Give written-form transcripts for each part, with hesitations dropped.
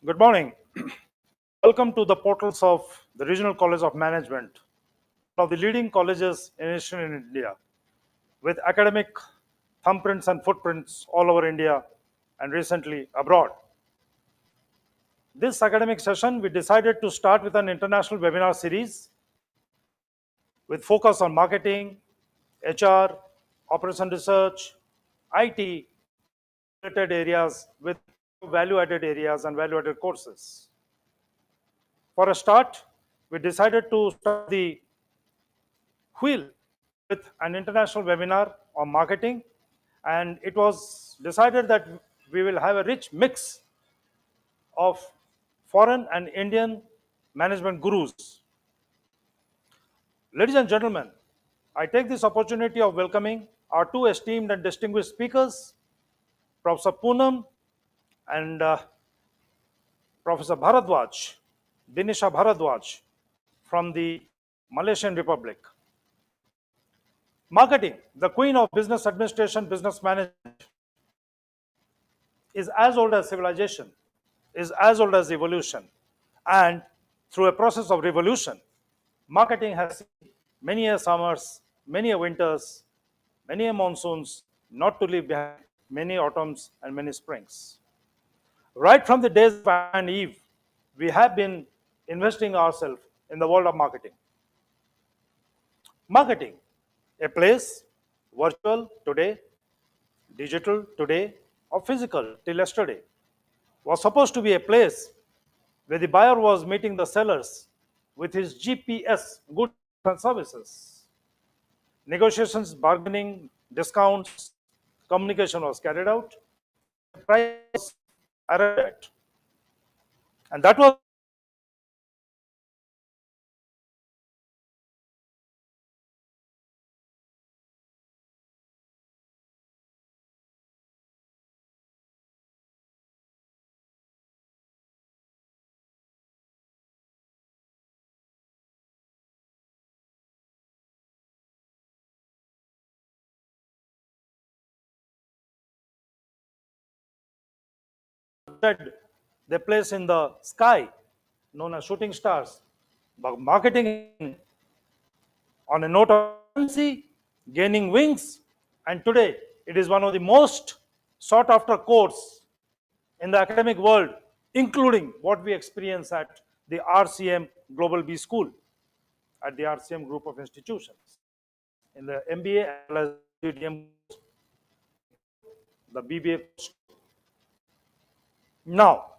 Good morning. Welcome to the portals of the Regional College of Management, one of the leading colleges in Eastern India, with academic thumbprints and footprints all over India and recently abroad. This academic session, we decided to start with an international webinar series with focus on marketing, HR, operation research, IT related areas with value-added areas and value-added courses. For a start, we decided to start the wheel with an international webinar on marketing, and it was decided that we will have a rich mix of foreign and Indian management gurus. Ladies and gentlemen, I take this opportunity of welcoming our two esteemed and distinguished speakers, Professor Poonam and Professor Bhardwaj, Dinesha Bhardwaj from the Malaysian Republic. Marketing, the queen of business administration, business management, is as old as civilization, is as old as evolution. And through a process of revolution, marketing has seen many a summers, many a winters, many a monsoons, not to leave behind many autumns and many springs. Right from the days of Adam and Eve, we have been investing ourselves in the world of marketing. Marketing, a place, virtual today, digital today, or physical till yesterday, was supposed to be a place where the buyer was meeting the sellers with his GPS, goods and services. Negotiations, bargaining, discounts, communication was carried out, the price was arrived at. And that was said they place in the sky, known as shooting stars. But marketing on a note of currency, gaining wings, and today it is one of the most sought after course in the academic world, including what we experience at the RCM Global B School, at the RCM group of institutions, in the MBA as well as the BBA. Now,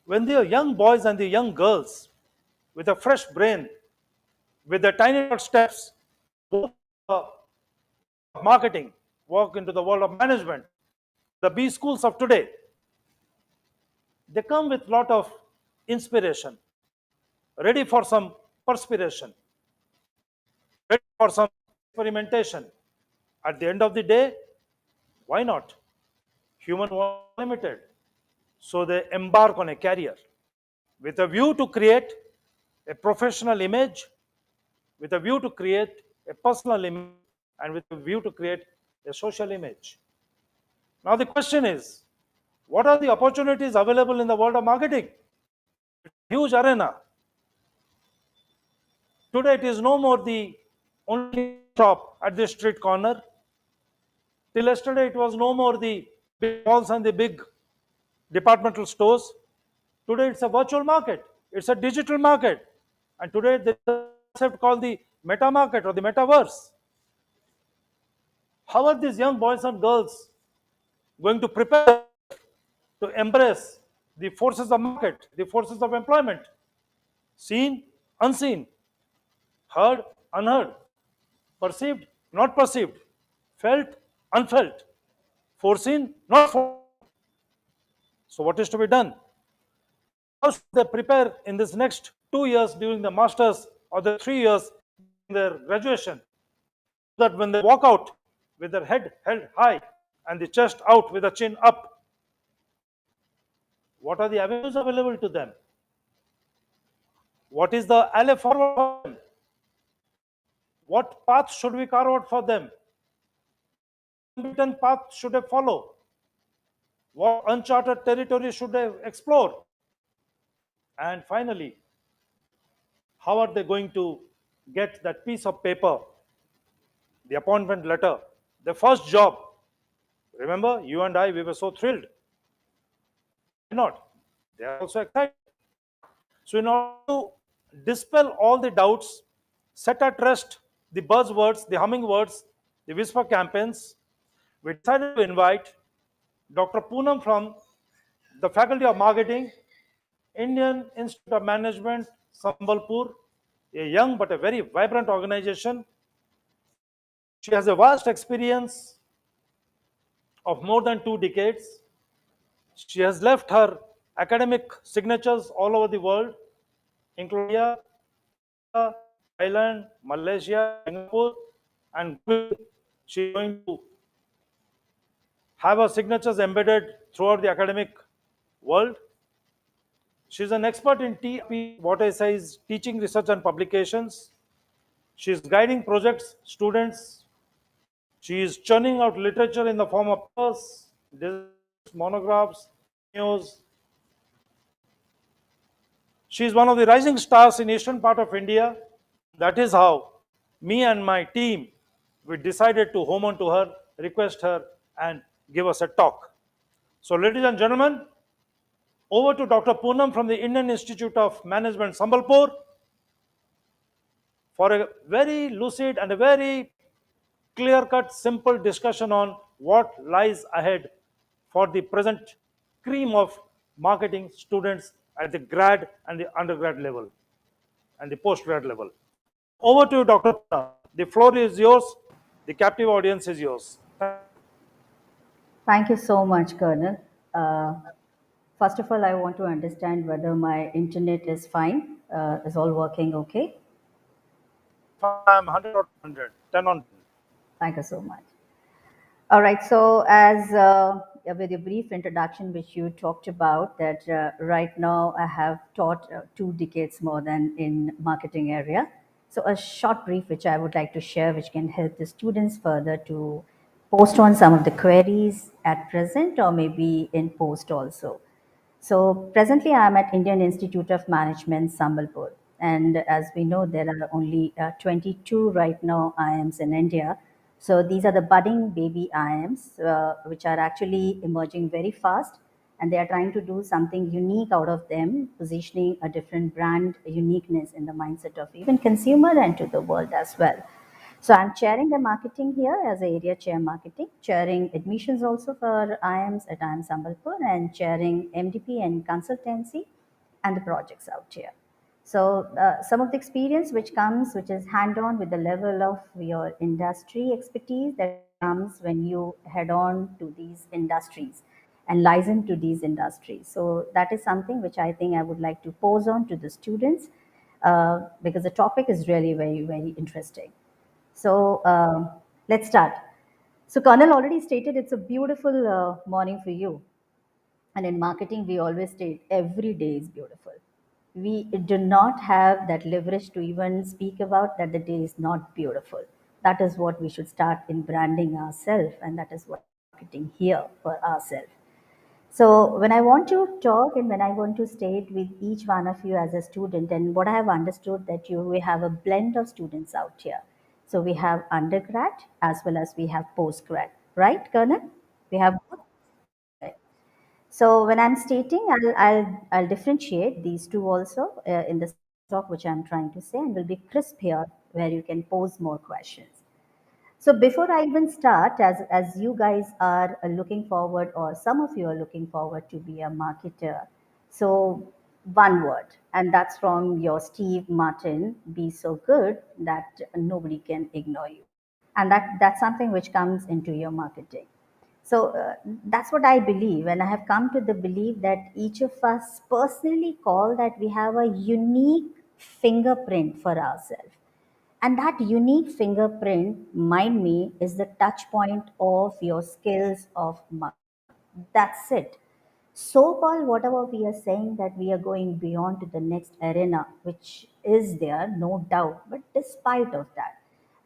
when the young boys and the young girls with a fresh brain, with the tiny steps, both marketing, walk into the world of management, the B schools of today, they come with a lot of inspiration, ready for some perspiration, ready for some experimentation. At the end of the day, why not? Human was limited. So they embark on a career with a view to create a professional image, with a view to create a personal image, and with a view to create a social image. Now the question is, what are the opportunities available in the world of marketing? Huge arena. Today it is no more the only shop at the street corner. Till yesterday it was no more the big malls and the big departmental stores. Today it's a virtual market. It's a digital market. And today there's a concept called the meta market or the metaverse. How are these young boys and girls going to prepare to embrace the forces of market, the forces of employment? Seen, unseen, heard, unheard, perceived, not perceived, felt, unfelt, foreseen, not foreseen. So what is to be done? How should they prepare in this next 2 years during the masters or the 3 years in their graduation, that when they walk out with their head held high and the chest out with the chin up, what are the avenues available to them? What is the alley forward for them? What path should we carve out for them? What path should they follow? What uncharted territory should they explore? And finally, how are they going to get that piece of paper, the appointment letter, the first job? Remember, you and I, we were so thrilled. Why not? They are also excited. So, in order to dispel all the doubts, set at rest the buzzwords, the hummingwords, the whisper campaigns, we decided to invite Dr. Poonam from the Faculty of Marketing, Indian Institute of Management, Sambalpur, a young but a very vibrant organization. She has a vast experience of more than 2 decades. She has left her academic signatures all over the world, including India, Thailand, Malaysia, Singapore, and she is going to have her signatures embedded throughout the academic world. She is an expert in TRP, what I say is teaching, research, and publications. She is guiding projects, students. She is churning out literature in the form of papers, monographs, news. She is one of the rising stars in eastern part of India. That is how me and my team, we decided to home on to her, request her, and give us a talk. So, ladies and gentlemen, over to Dr. Poonam from the Indian Institute of Management, Sambalpur, for a very lucid and a very clear-cut, simple discussion on what lies ahead for the present cream of marketing students at the grad and the undergrad level and the postgrad level. Over to you, Dr. Poonam. The floor is yours. The captive audience is yours. Thank you so much, Colonel. First of all, I want to understand whether my internet is fine. Is all working okay? I'm 100 on 100, 10 on 10. Thank you so much. All right. So, as with a brief introduction, which you talked about, that right now I have taught 2 decades more than in marketing area. So, a short brief which I would like to share, which can help the students further to post on some of the queries at present or maybe in post also. So presently, I am at Indian Institute of Management, Sambalpur, and as we know, there are only 22 right now IIMs in India. So these are the budding baby IIMs, which are actually emerging very fast, and they are trying to do something unique out of them, positioning a different brand uniqueness in the mindset of even consumer and to the world as well. So I'm chairing the marketing here as a area chair marketing, chairing admissions also for IIMs at IIM Sambalpur, and chairing MDP and consultancy and the projects out here. So some of the experience which comes, which is hand-on with the level of your industry expertise that comes when you head on to these industries and license to these industries. So that is something which I think I would like to pose on to the students because the topic is really very, very interesting. So let's start. So Colonel already stated it's a beautiful morning for you. And in marketing, we always state every day is beautiful. We do not have that leverage to even speak about that the day is not beautiful. That is what we should start in branding ourselves, and that is what marketing here for ourselves. So when I want to talk and when I want to state with each one of you as a student, and what I have understood that we have a blend of students out here. So we have undergrad as well as we have postgrad, right, Colonel? We have both. Right. So when I'm stating, I'll differentiate these two also in the talk which I'm trying to say, and will be crisp here where you can pose more questions. So before I even start, as you guys are looking forward, or some of you are looking forward to be a marketer, so one word, and that's from your Steve Martin: be so good that nobody can ignore you, and that's something which comes into your marketing. So that's what I believe, and I have come to the belief that each of us personally call that we have a unique fingerprint for ourselves, and that unique fingerprint, mind me, is the touch point of your skills of marketing. That's it. So called whatever we are saying that we are going beyond to the next arena, which is there, no doubt. But despite of that,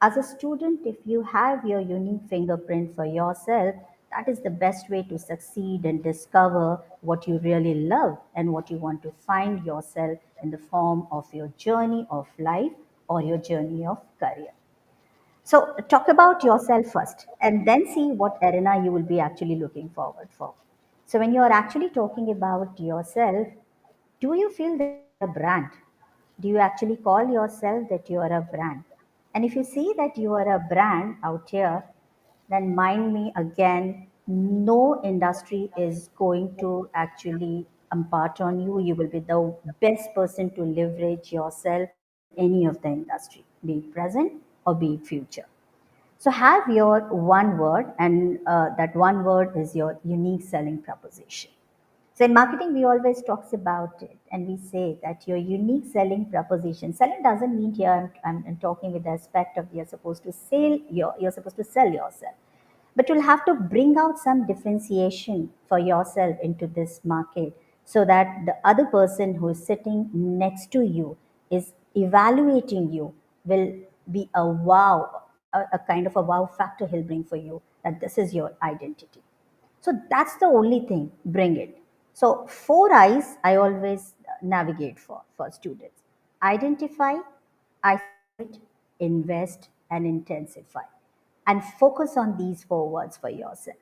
as a student, if you have your unique fingerprint for yourself, That is the best way to succeed and discover what you really love and what you want to find yourself in the form of your journey of life or your journey of career. So, talk about yourself first and then see what arena you will be actually looking forward for. So, when you are actually talking about yourself, do you feel that you're a brand? Do you actually call yourself that you are a brand? And if you see that you are a brand out here, then mind me again, no industry is going to actually impart on you. You will be the best person to leverage yourself in any of the industry, be it present or be it future. So have your one word, and that one word is your unique selling proposition. So in marketing, we always talks about it, and we say that your unique selling proposition. Selling doesn't mean here I'm talking with the aspect of you're supposed to you're supposed to sell yourself, but you'll have to bring out some differentiation for yourself into this market, so that the other person who is sitting next to you is evaluating you will be a wow, a kind of a wow factor he'll bring for you, that this is your identity. So that's the only thing. Bring it. So four eyes I always navigate for students: identify, isolate, invest, and intensify. And focus on these four words for yourself.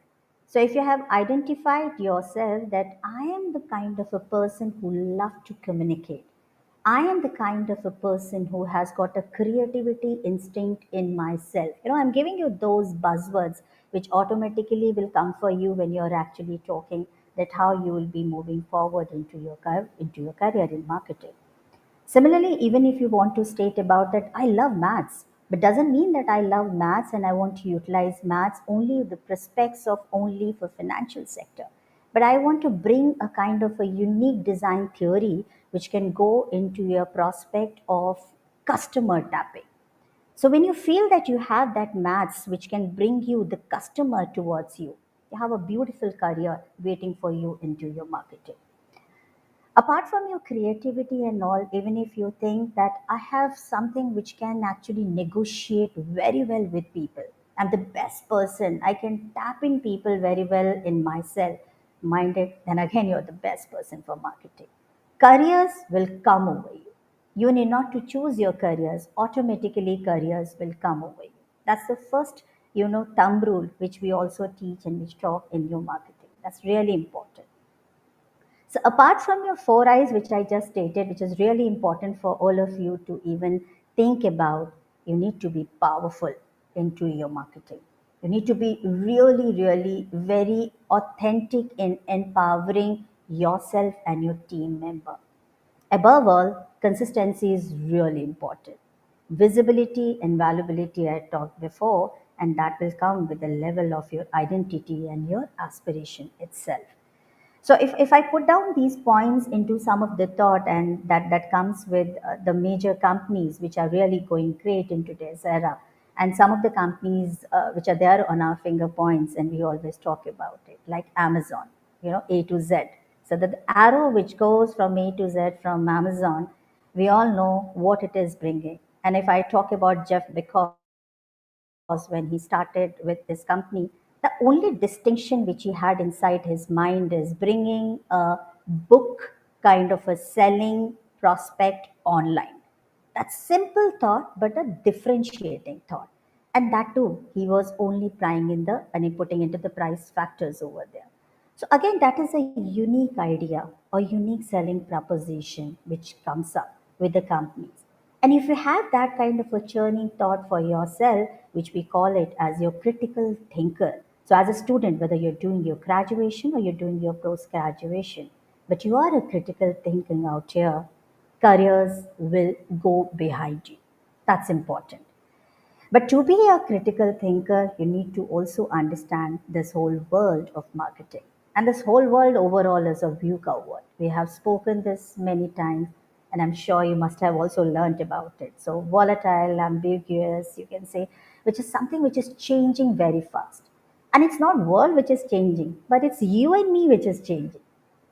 So if you have identified yourself that I am the kind of a person who love to communicate, I am the kind of a person who has got a creativity instinct in myself. I'm giving you those buzzwords which automatically will come for you when you're actually talking, that how you will be moving forward into your career in marketing. Similarly, even if you want to state about that, I love maths, but doesn't mean that I love maths and I want to utilize maths only with the prospects of only for financial sector. But I want to bring a kind of a unique design theory which can go into your prospect of customer tapping. So when you feel that you have that maths which can bring you the customer towards you, you have a beautiful career waiting for you into your marketing. Apart from your creativity and all, even if you think that I have something which can actually negotiate very well with people, I'm the best person, I can tap in people very well in myself, mind it, then again you're the best person for marketing. Careers will come over you. You need not to choose your careers, automatically careers will come over you. That's the first, thumb rule which we also teach and which talk in your marketing. That's really important. So apart from your four eyes, which I just stated, which is really important for all of you to even think about, you need to be powerful into your marketing. You need to be really, really very authentic in empowering yourself and your team member. Above all, consistency is really important. Visibility and valuability I talked before, and that will come with the level of your identity and your aspiration itself. So if I put down these points into some of the thought, and that comes with the major companies which are really going great in today's era, and some of the companies which are there on our finger points, and we always talk about it, like Amazon, A to Z. So the arrow which goes from A to Z from Amazon, we all know what it is bringing. And if I talk about Jeff Bezos, when he started with this company, the only distinction which he had inside his mind is bringing a book kind of a selling prospect online. That's simple thought, but a differentiating thought. And that too, he was only prying in the and he putting into the price factors over there. So again, that is a unique idea or unique selling proposition which comes up with the companies. And if you have that kind of a churning thought for yourself, which we call it as your critical thinker. So as a student, whether you're doing your graduation or you're doing your post graduation, but you are a critical thinking out here, careers will go behind you. That's important. But to be a critical thinker, you need to also understand this whole world of marketing. And this whole world overall is a view covered. We have spoken this many times, and I'm sure you must have also learned about it. So, volatile, ambiguous, you can say, which is something which is changing very fast. And it's not world which is changing, but it's you and me which is changing.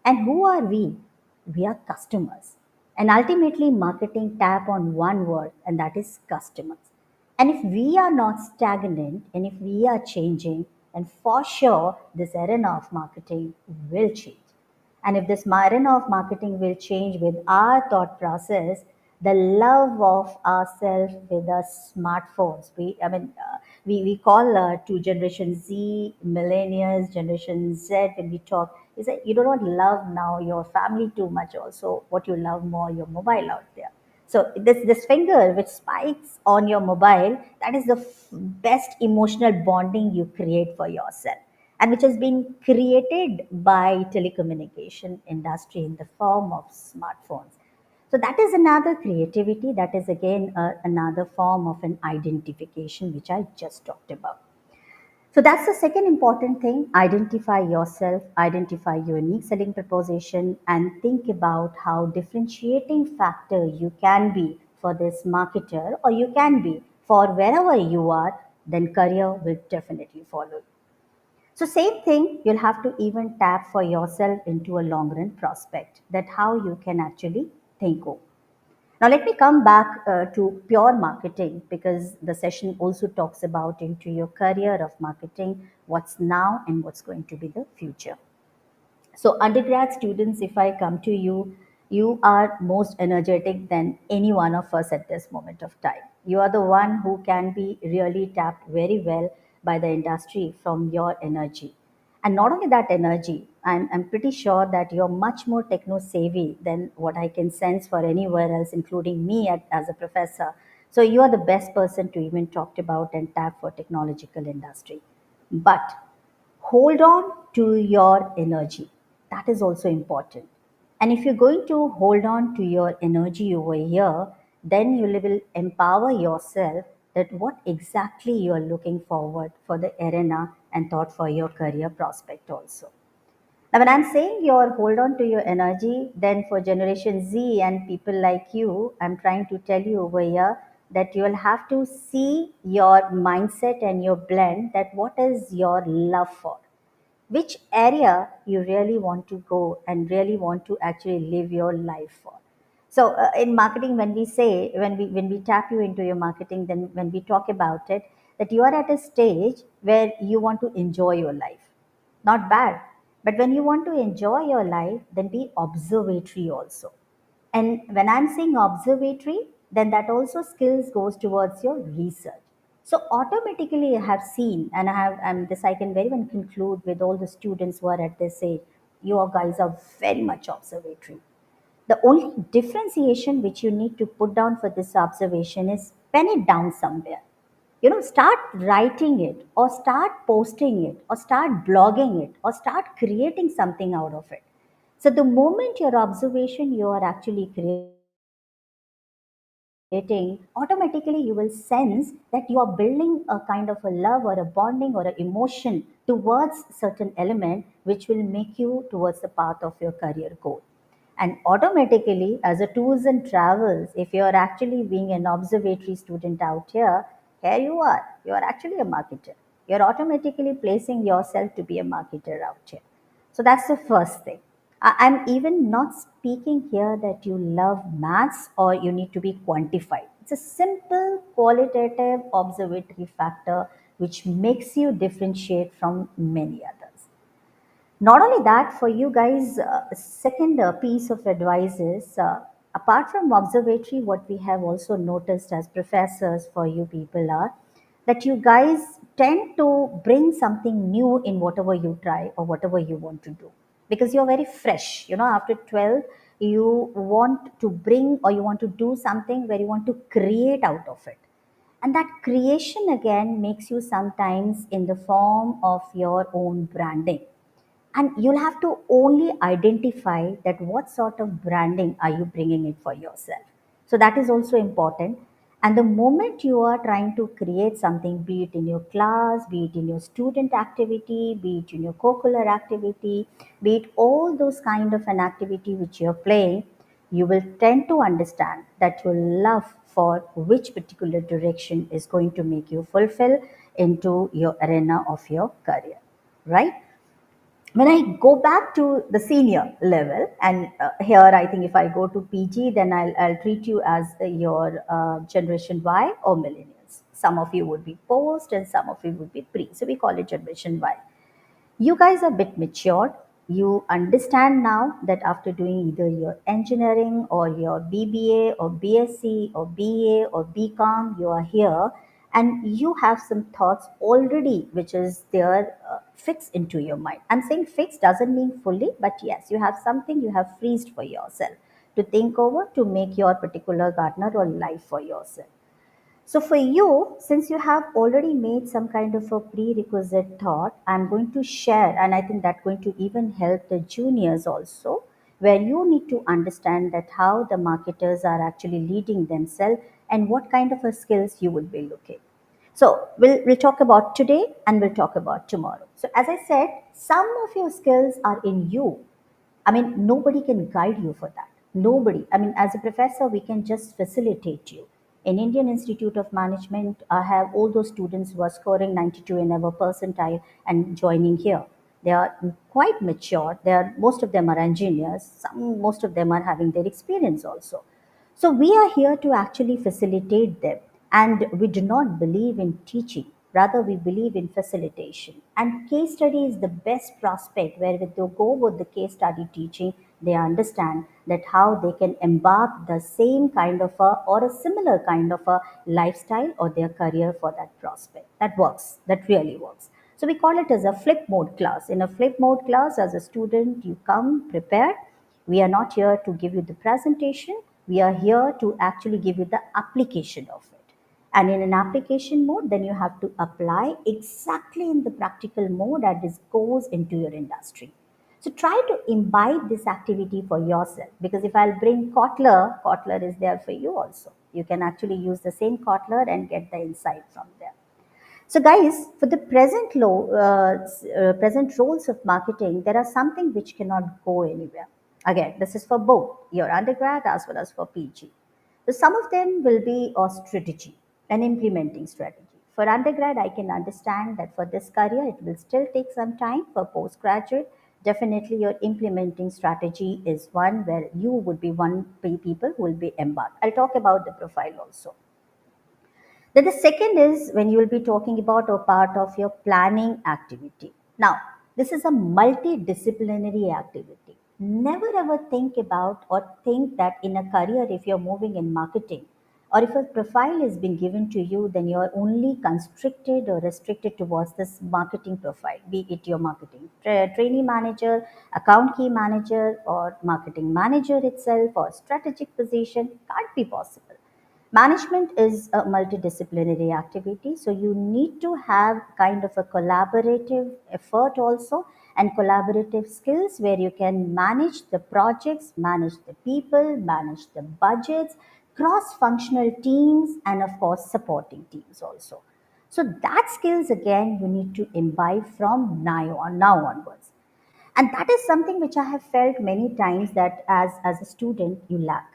And who are we? We are customers. And ultimately, marketing tap on one word, and that is customers. And if we are not stagnant and if we are changing, And for sure, this arena of marketing will change. And if this arena of marketing will change with our thought process, the love of ourselves with our smartphones. We call to Generation Z, millennials, Generation Z, when we talk, is that you do not love now your family too much also. What you love more, your mobile out there. So this finger which spikes on your mobile, that is the best emotional bonding you create for yourself, and which has been created by telecommunication industry in the form of smartphones. So that is another creativity. That is again another form of an identification which I just talked about. So that's the second important thing. Identify yourself, identify your unique selling proposition, and think about how differentiating factor you can be for this marketer, or you can be for wherever you are, then career will definitely follow. So same thing, you'll have to even tap for yourself into a long run prospect, that how you can actually think of. Now let me come back to pure marketing, because the session also talks about into your career of marketing, what's now and what's going to be the future. So, undergrad students, if I come to you, you are most energetic than any one of us at this moment of time. You are the one who can be really tapped very well by the industry from your energy. And not only that energy, I'm pretty sure that you're much more techno savvy than what I can sense for anywhere else, including me as a professor. So, you are the best person to even talk about and tap for technological industry. But hold on to your energy. That is also important. And if you're going to hold on to your energy over here, then you will empower yourself that what exactly you are looking forward for the arena and thought for your career prospect also. Now, when I'm saying your hold on to your energy, then for Generation Z and people like you, I'm trying to tell you over here that you'll have to see your mindset and your blend, that what is your love for, which area you really want to go and really want to actually live your life for. So in marketing, when we say, when we tap you into your marketing, then when we talk about it, that you are at a stage where you want to enjoy your life. Not bad, but when you want to enjoy your life, then be observatory also. And when I'm saying observatory, then that also skills goes towards your research. So automatically I have seen, and this I can very well conclude with all the students who are at this age, you guys are very much observatory. The only differentiation which you need to put down for this observation is pen it down somewhere. Start writing it, or start posting it, or start blogging it, or start creating something out of it. So the moment your observation you are actually creating, automatically you will sense that you are building a kind of a love or a bonding or an emotion towards certain element which will make you towards the path of your career goal. And automatically, as a tours and travels, if you are actually being an observatory student out here you are actually a marketer. You're automatically placing yourself to be a marketer out here. So that's the first thing. I'm even not speaking here that you love maths or you need to be quantified. It's a simple qualitative observatory factor which makes you differentiate from many others. Not only that, for you guys, second piece of advice is, apart from observatory, what we have also noticed as professors for you people are that you guys tend to bring something new in whatever you try or whatever you want to do, because you're very fresh. After 12, you want to bring or you want to do something where you want to create out of it. And that creation again makes you sometimes in the form of your own branding, and you'll have to only identify that what sort of branding are you bringing it for yourself. So that is also important. And the moment you are trying to create something, be it in your class, be it in your student activity, be it in your co-curricular activity, be it all those kind of an activity which you're playing, you will tend to understand that your love for which particular direction is going to make you fulfill into your arena of your career, right? When I go back to the senior level, and here I think if I go to PG, then I'll treat you as your Generation Y or millennials. Some of you would be post and some of you would be pre. So we call it Generation Y. You guys are a bit matured. You understand now that after doing either your engineering or your BBA or BSc or BA or BCom, you are here and you have some thoughts already which is there fixed into your mind. I'm saying fixed doesn't mean fully, but yes, you have something you have freezed for yourself to think over to make your particular gardener or life for yourself. So for you, since you have already made some kind of a prerequisite thought, I'm going to share, and I think that's going to even help the juniors also, where you need to understand that how the marketers are actually leading themselves and what kind of a skills you would be looking. So we'll talk about today and we'll talk about tomorrow. So as I said, some of your skills are in you. I mean, nobody can guide you for that. Nobody. I mean, as a professor, we can just facilitate you. In Indian Institute of Management, I have all those students who are scoring 92 in our percentile and joining here. They are quite mature. They are most of them are engineers. Most of them are having their experience also. So we are here to actually facilitate them. And we do not believe in teaching. Rather, we believe in facilitation. And case study is the best prospect where when they go with the case study teaching, they understand that how they can embark the same kind of a or a similar kind of a lifestyle or their career for that prospect. That works. That really works. So we call it as a flip mode class. In a flip mode class, as a student, you come prepared. We are not here to give you the presentation. We are here to actually give you the application of it. And in an application mode, then you have to apply exactly in the practical mode as it goes into your industry. So try to imbibe this activity for yourself, because if I'll bring Kotler is there for you also. You can actually use the same Kotler and get the insight from there. So, guys, for the present roles of marketing, there are something which cannot go anywhere. Again, this is for both your undergrad as well as for PG. So, some of them will be a strategy, an implementing strategy. For undergrad, I can understand that for this career, it will still take some time. For postgraduate, definitely your implementing strategy is one where you would be one people who will be embarked. I'll talk about the profile also. Then the second is when you will be talking about a part of your planning activity. Now, this is a multidisciplinary activity. Never ever think about or think that in a career, if you're moving in marketing or if a profile is being given to you, then you're only constricted or restricted towards this marketing profile, be it your marketing trainee manager, account key manager, or marketing manager itself, or strategic position. Can't be possible. Management is a multidisciplinary activity, so you need to have kind of a collaborative effort also and collaborative skills where you can manage the projects, manage the people, manage the budgets, cross functional teams, and of course supporting teams also. So that skills again you need to imbibe from now onwards. And that is something which I have felt many times that as a student you lack.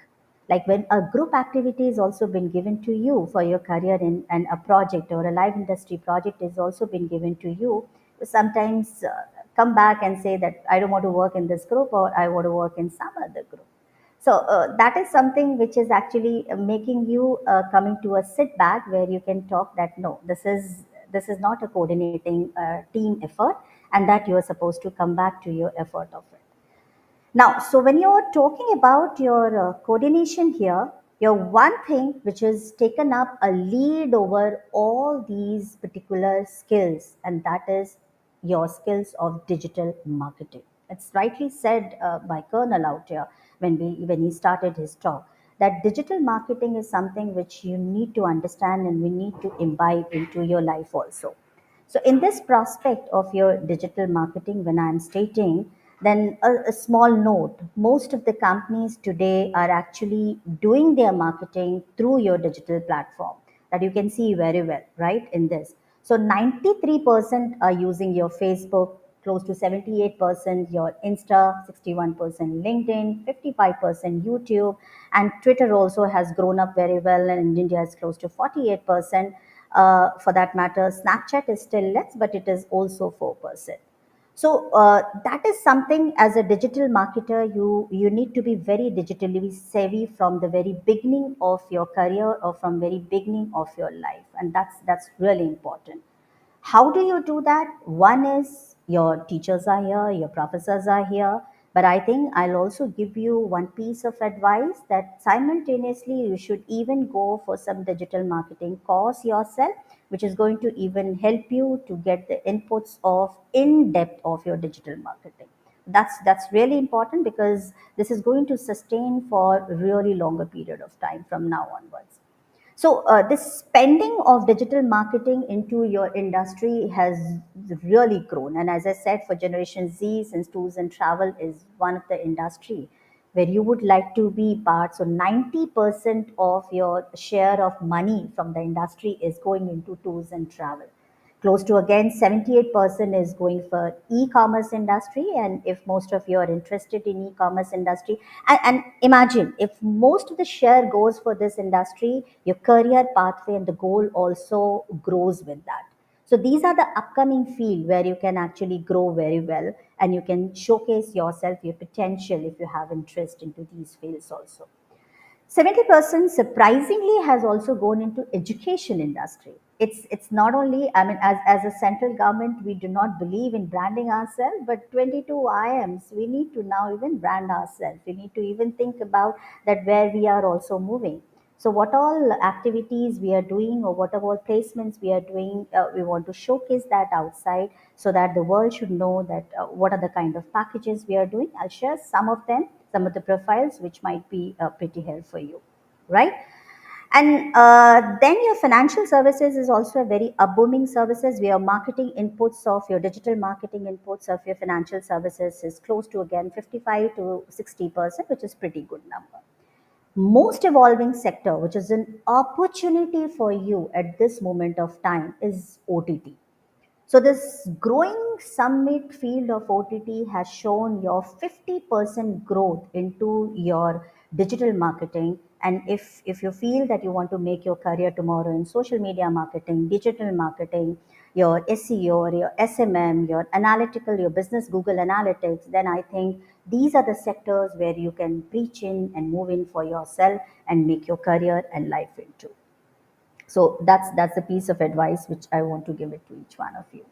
Like when a group activity is also been given to you for your career in and a project or a live industry project is also been given to you, you sometimes come back and say that I don't want to work in this group or I want to work in some other group. So that is something which is actually making you coming to a sit back where you can talk that no, this is not a coordinating team effort, and that you are supposed to come back to your effort of it. Now, so when you're talking about your coordination here, your one thing which has taken up a lead over all these particular skills, and that is your skills of digital marketing. It's rightly said by Colonel out here when he started his talk that digital marketing is something which you need to understand and we need to imbibe into your life also. So, in this prospect of your digital marketing, when I'm stating, then a small note most of the companies today are actually doing their marketing through your digital platform that you can see very well, right? In this. So, 93% are using your Facebook, close to 78% your Insta, 61% LinkedIn, 55% YouTube, and Twitter also has grown up very well, and in India is close to 48%. For that matter, Snapchat is still less, but it is also 4%. So that is something, as a digital marketer, you need to be very digitally savvy from the very beginning of your career or from very beginning of your life, and that's really important. How do you do that? One is your teachers are here, your professors are here, but I think I'll also give you one piece of advice, that simultaneously you should even go for some digital marketing course yourself, which is going to even help you to get the inputs of in depth of your digital marketing. That's really important, because this is going to sustain for a really longer period of time from now onwards. So, this spending of digital marketing into your industry has really grown. And as I said, for Generation Z, since tours and travel is one of the industry where you would like to be part. So, 90% of your share of money from the industry is going into tours and travel. Close to again 78% is going for e-commerce industry. And if most of you are interested in e-commerce industry, and imagine if most of the share goes for this industry, your career pathway and the goal also grows with that. So these are the upcoming field where you can actually grow very well, and you can showcase yourself, your potential, if you have interest into these fields also. 70% surprisingly has also gone into education industry. It's not only, I mean, as a central government, we do not believe in branding ourselves, but 22 IMs, we need to now even brand ourselves. We need to even think about that where we are also moving. So what all activities we are doing, or what all placements we are doing, we want to showcase that outside, so that the world should know that what are the kind of packages we are doing. I'll share some of them, some of the profiles which might be pretty helpful for you, right? And then your financial services is also a very booming services, where marketing inputs of your digital marketing inputs of your financial services is close to again 55 to 60%, which is pretty good number. Most evolving sector, which is an opportunity for you at this moment of time, is OTT. So this growing summit field of OTT has shown your 50% growth into your digital marketing. And if you feel that you want to make your career tomorrow in social media marketing, digital marketing, your SEO, or your SMM, your analytical, your business Google Analytics, then I think these are the sectors where you can preach in and move in for yourself and make your career and life into. So that's the piece of advice which I want to give it to each one of you.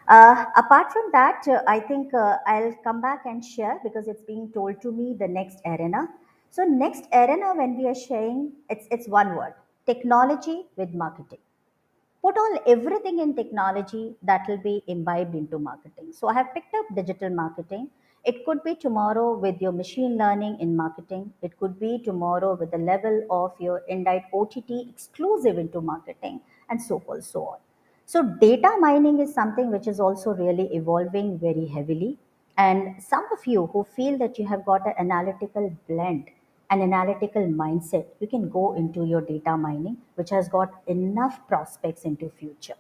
Apart from that, I think I'll come back and share, because it's being told to me, the next arena. So next arena, when we are sharing, it's one word: technology with marketing. Put all everything in technology that will be imbibed into marketing. So I have picked up digital marketing. It could be tomorrow with your machine learning in marketing. It could be tomorrow with the level of your indirect OTT exclusive into marketing, and so forth, so on. So data mining is something which is also really evolving very heavily. And some of you who feel that you have got an analytical blend, an analytical mindset, you can go into your data mining, which has got enough prospects into future.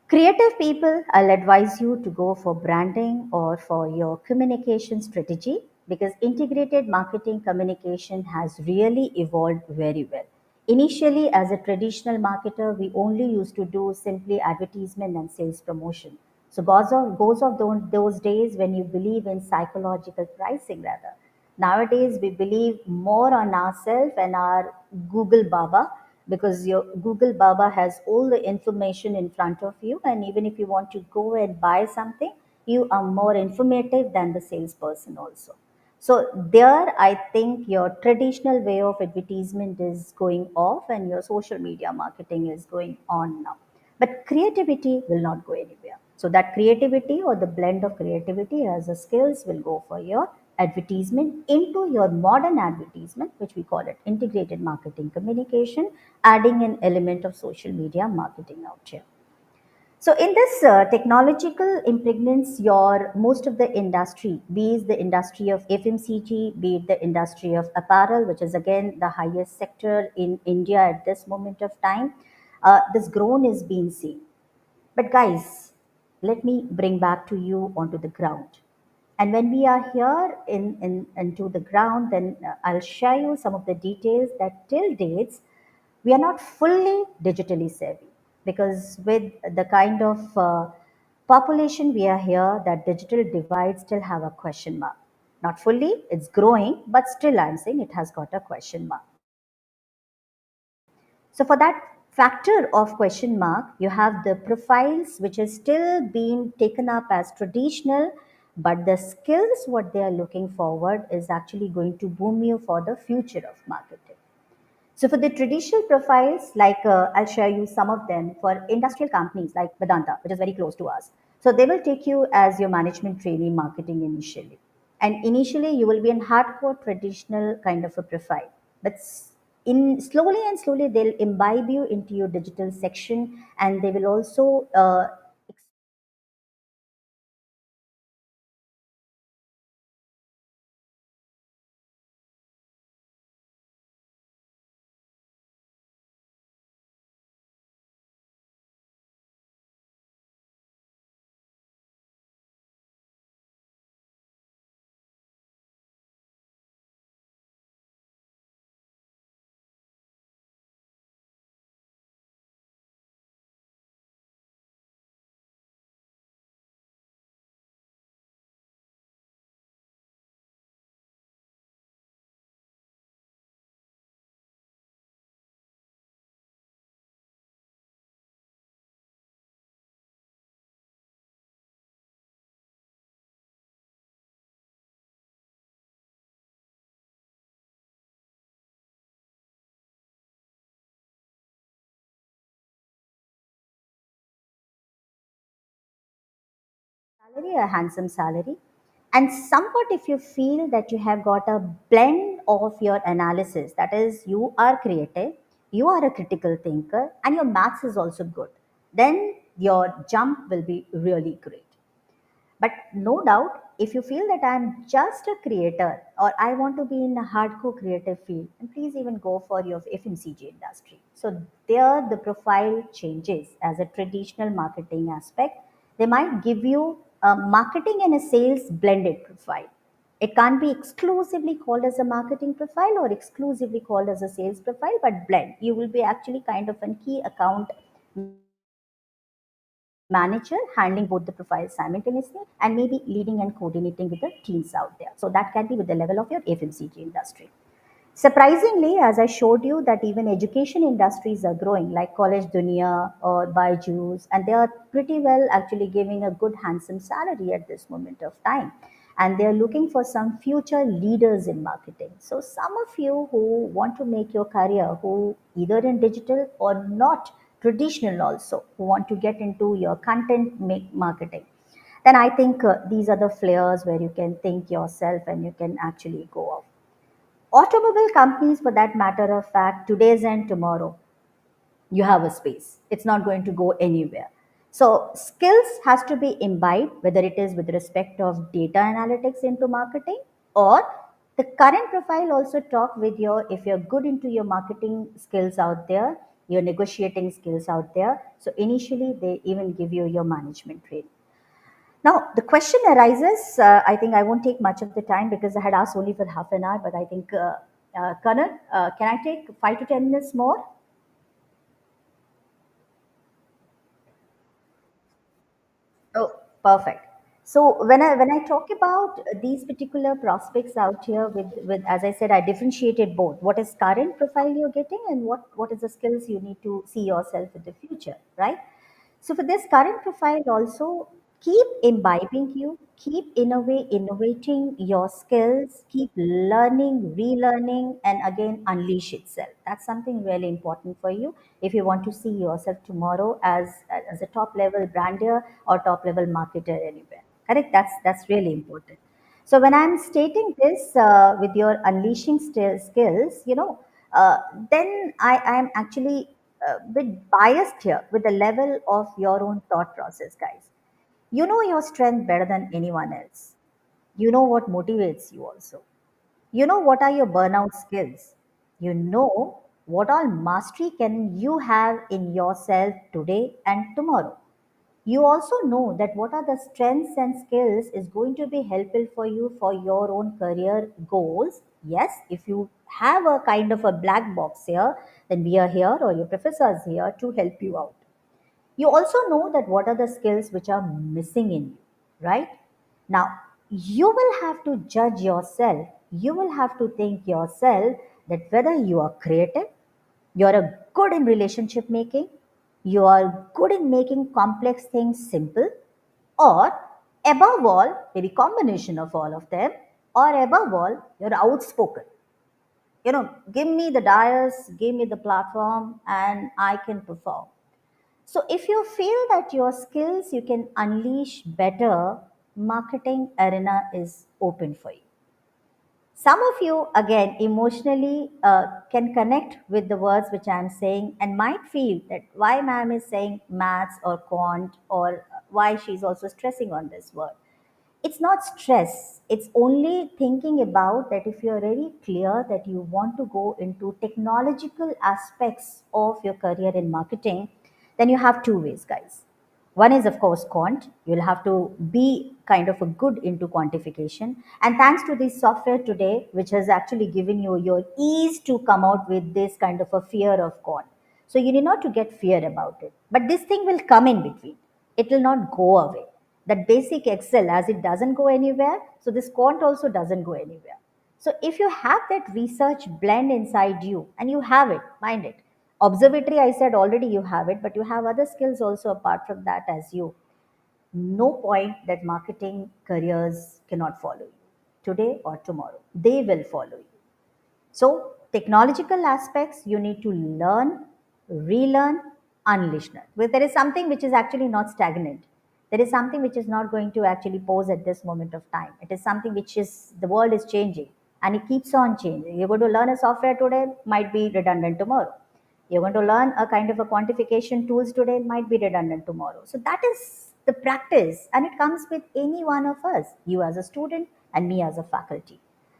Creative people, I'll advise you to go for branding or for your communication strategy, because integrated marketing communication has really evolved very well. Initially, as a traditional marketer, we only used to do simply advertisement and sales promotion. So goes of those days when you believe in psychological pricing rather. Nowadays, we believe more on ourselves and our Google Baba, because your Google Baba has all the information in front of you. And even if you want to go and buy something, you are more informative than the salesperson also. So, there I think your traditional way of advertisement is going off, and your social media marketing is going on now. But creativity will not go anywhere. So that creativity, or the blend of creativity as a skills, will go for your advertisement into your modern advertisement, which we call it integrated marketing communication, adding an element of social media marketing out here. So in this technological impregnance, your most of the industry, be it the industry of FMCG, be it the industry of apparel, which is again the highest sector in India at this moment of time, this grown is being seen. But guys, let me bring back to you onto the ground. And when we are here in into the ground, then I'll share you some of the details that till dates we are not fully digitally savvy, because with the kind of population, we are here that digital divide still have a question mark. Not fully, it's growing, but still I'm saying it has got a question mark. So for that factor of question mark, you have the profiles which is still being taken up as traditional, but the skills what they are looking forward is actually going to boom you for the future of marketing. So for the traditional profiles, like I'll share you some of them for industrial companies like Vedanta, which is very close to us. So they will take you as your management trainee marketing initially. And initially you will be in hardcore traditional kind of a profile. But in slowly and slowly they'll imbibe you into your digital section, and they will also salary, a handsome salary. And somewhat, if you feel that you have got a blend of your analysis, that is, you are creative, you are a critical thinker, and your maths is also good, then your jump will be really great. But no doubt, if you feel that I'm just a creator or I want to be in a hardcore creative field, then please even go for your FMCG industry. So there the profile changes as a traditional marketing aspect. They might give you a marketing and a sales blended profile. It can't be exclusively called as a marketing profile or exclusively called as a sales profile, but blend. You will be actually kind of a key account manager handling both the profiles simultaneously and maybe leading and coordinating with the teams out there. So that can be with the level of your FMCG industry. Surprisingly, as I showed you, that even education industries are growing, like College Dunia or Byju's, and they are pretty well actually giving a good, handsome salary at this moment of time. And they are looking for some future leaders in marketing. So, some of you who want to make your career, who either in digital or not traditional, also who want to get into your content make marketing, then I think these are the flares where you can think yourself and you can actually go off. Automobile companies, for that matter of fact, today's and tomorrow, you have a space. It's not going to go anywhere. So skills has to be imbibed, whether it is with respect of data analytics into marketing, or the current profile also talk with your, if you're good into your marketing skills out there, your negotiating skills out there. So initially they even give you your management training. Now, the question arises, I think I won't take much of the time because I had asked only for half an hour, but I think, Kanan, can I take 5 to 10 minutes more? Oh, perfect. So when I talk about these particular prospects out here with as I said, I differentiated both. What is current profile you're getting and what is the skills you need to see yourself in the future, right? So for this current profile also, keep imbibing you, keep innovating your skills, keep learning, relearning, and again unleash itself. That's something really important for you if you want to see yourself tomorrow as a top level brander or top level marketer anywhere. Correct? That's really important. So when I'm stating this with your unleashing skills, uh, then I am actually a bit biased here with the level of your own thought process, guys. You know your strength better than anyone else. You know what motivates you also. You know what are your burnout skills. You know what all mastery can you have in yourself today and tomorrow. You also know that what are the strengths and skills is going to be helpful for you for your own career goals. Yes, if you have a kind of a black box here, then we are here or your professors here to help you out. You also know that what are the skills which are missing in you, right? Now, you will have to judge yourself. You will have to think yourself that whether you are creative, you're a good in relationship making, you are good in making complex things simple, or above all, maybe combination of all of them, or above all, you're outspoken. Give me the dais, give me the platform, and I can perform. So if you feel that your skills you can unleash better, marketing arena is open for you. Some of you, again, emotionally can connect with the words which I'm saying and might feel that why ma'am is saying maths or quant, or why she's also stressing on this word. It's not stress. It's only thinking about that if you're very clear that you want to go into technological aspects of your career in marketing, then you have two ways, guys. One is, of course, quant. You'll have to be kind of a good into quantification. And thanks to this software today, which has actually given you your ease to come out with this kind of a fear of quant. So you need not to get fear about it. But this thing will come in between. It will not go away. That basic Excel, as it doesn't go anywhere, so this quant also doesn't go anywhere. So if you have that research blend inside you, and you have it, mind it. Observatory, I said already you have it, but you have other skills also apart from that as you. No point that marketing careers cannot follow you today or tomorrow. They will follow you. So, technological aspects you need to learn, relearn, unleash it. Well, there is something which is actually not stagnant. There is something which is not going to actually pose at this moment of time. It is something which is the world is changing and it keeps on changing. You're going to learn a software today, might be redundant tomorrow. You're going to learn a kind of a quantification tools today, might be redundant tomorrow. So that is the practice, and it comes with any one of us, you as a student and me as a faculty.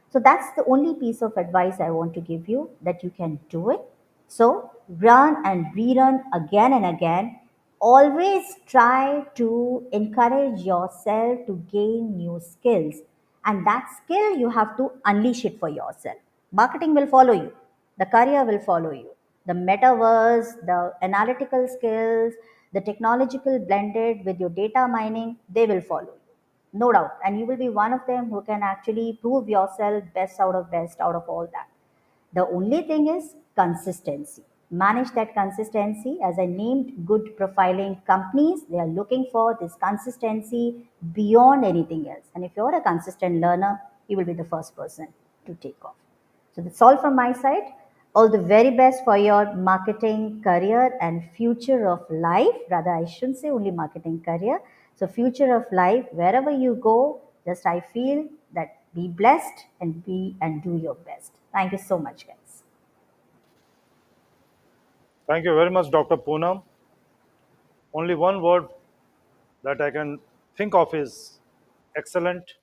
So that's the only piece of advice I want to give you, that you can do it. So run and rerun again and again. Always try to encourage yourself to gain new skills. And that skill, you have to unleash it for yourself. Marketing will follow you, the career will follow you. The metaverse, the analytical skills, the technological blended with your data mining, they will follow you, no doubt. And you will be one of them who can actually prove yourself best out of all that. The only thing is consistency. Manage that consistency. As I named good profiling companies, they are looking for this consistency beyond anything else. And if you're a consistent learner, you will be the first person to take off. So that's all from my side. All the very best for your marketing career and future of life. Rather, I shouldn't say only marketing career. So, future of life, wherever you go, just I feel that be blessed and be and do your best. Thank you so much, guys. Thank you very much, Dr. Poonam. Only one word that I can think of is excellent,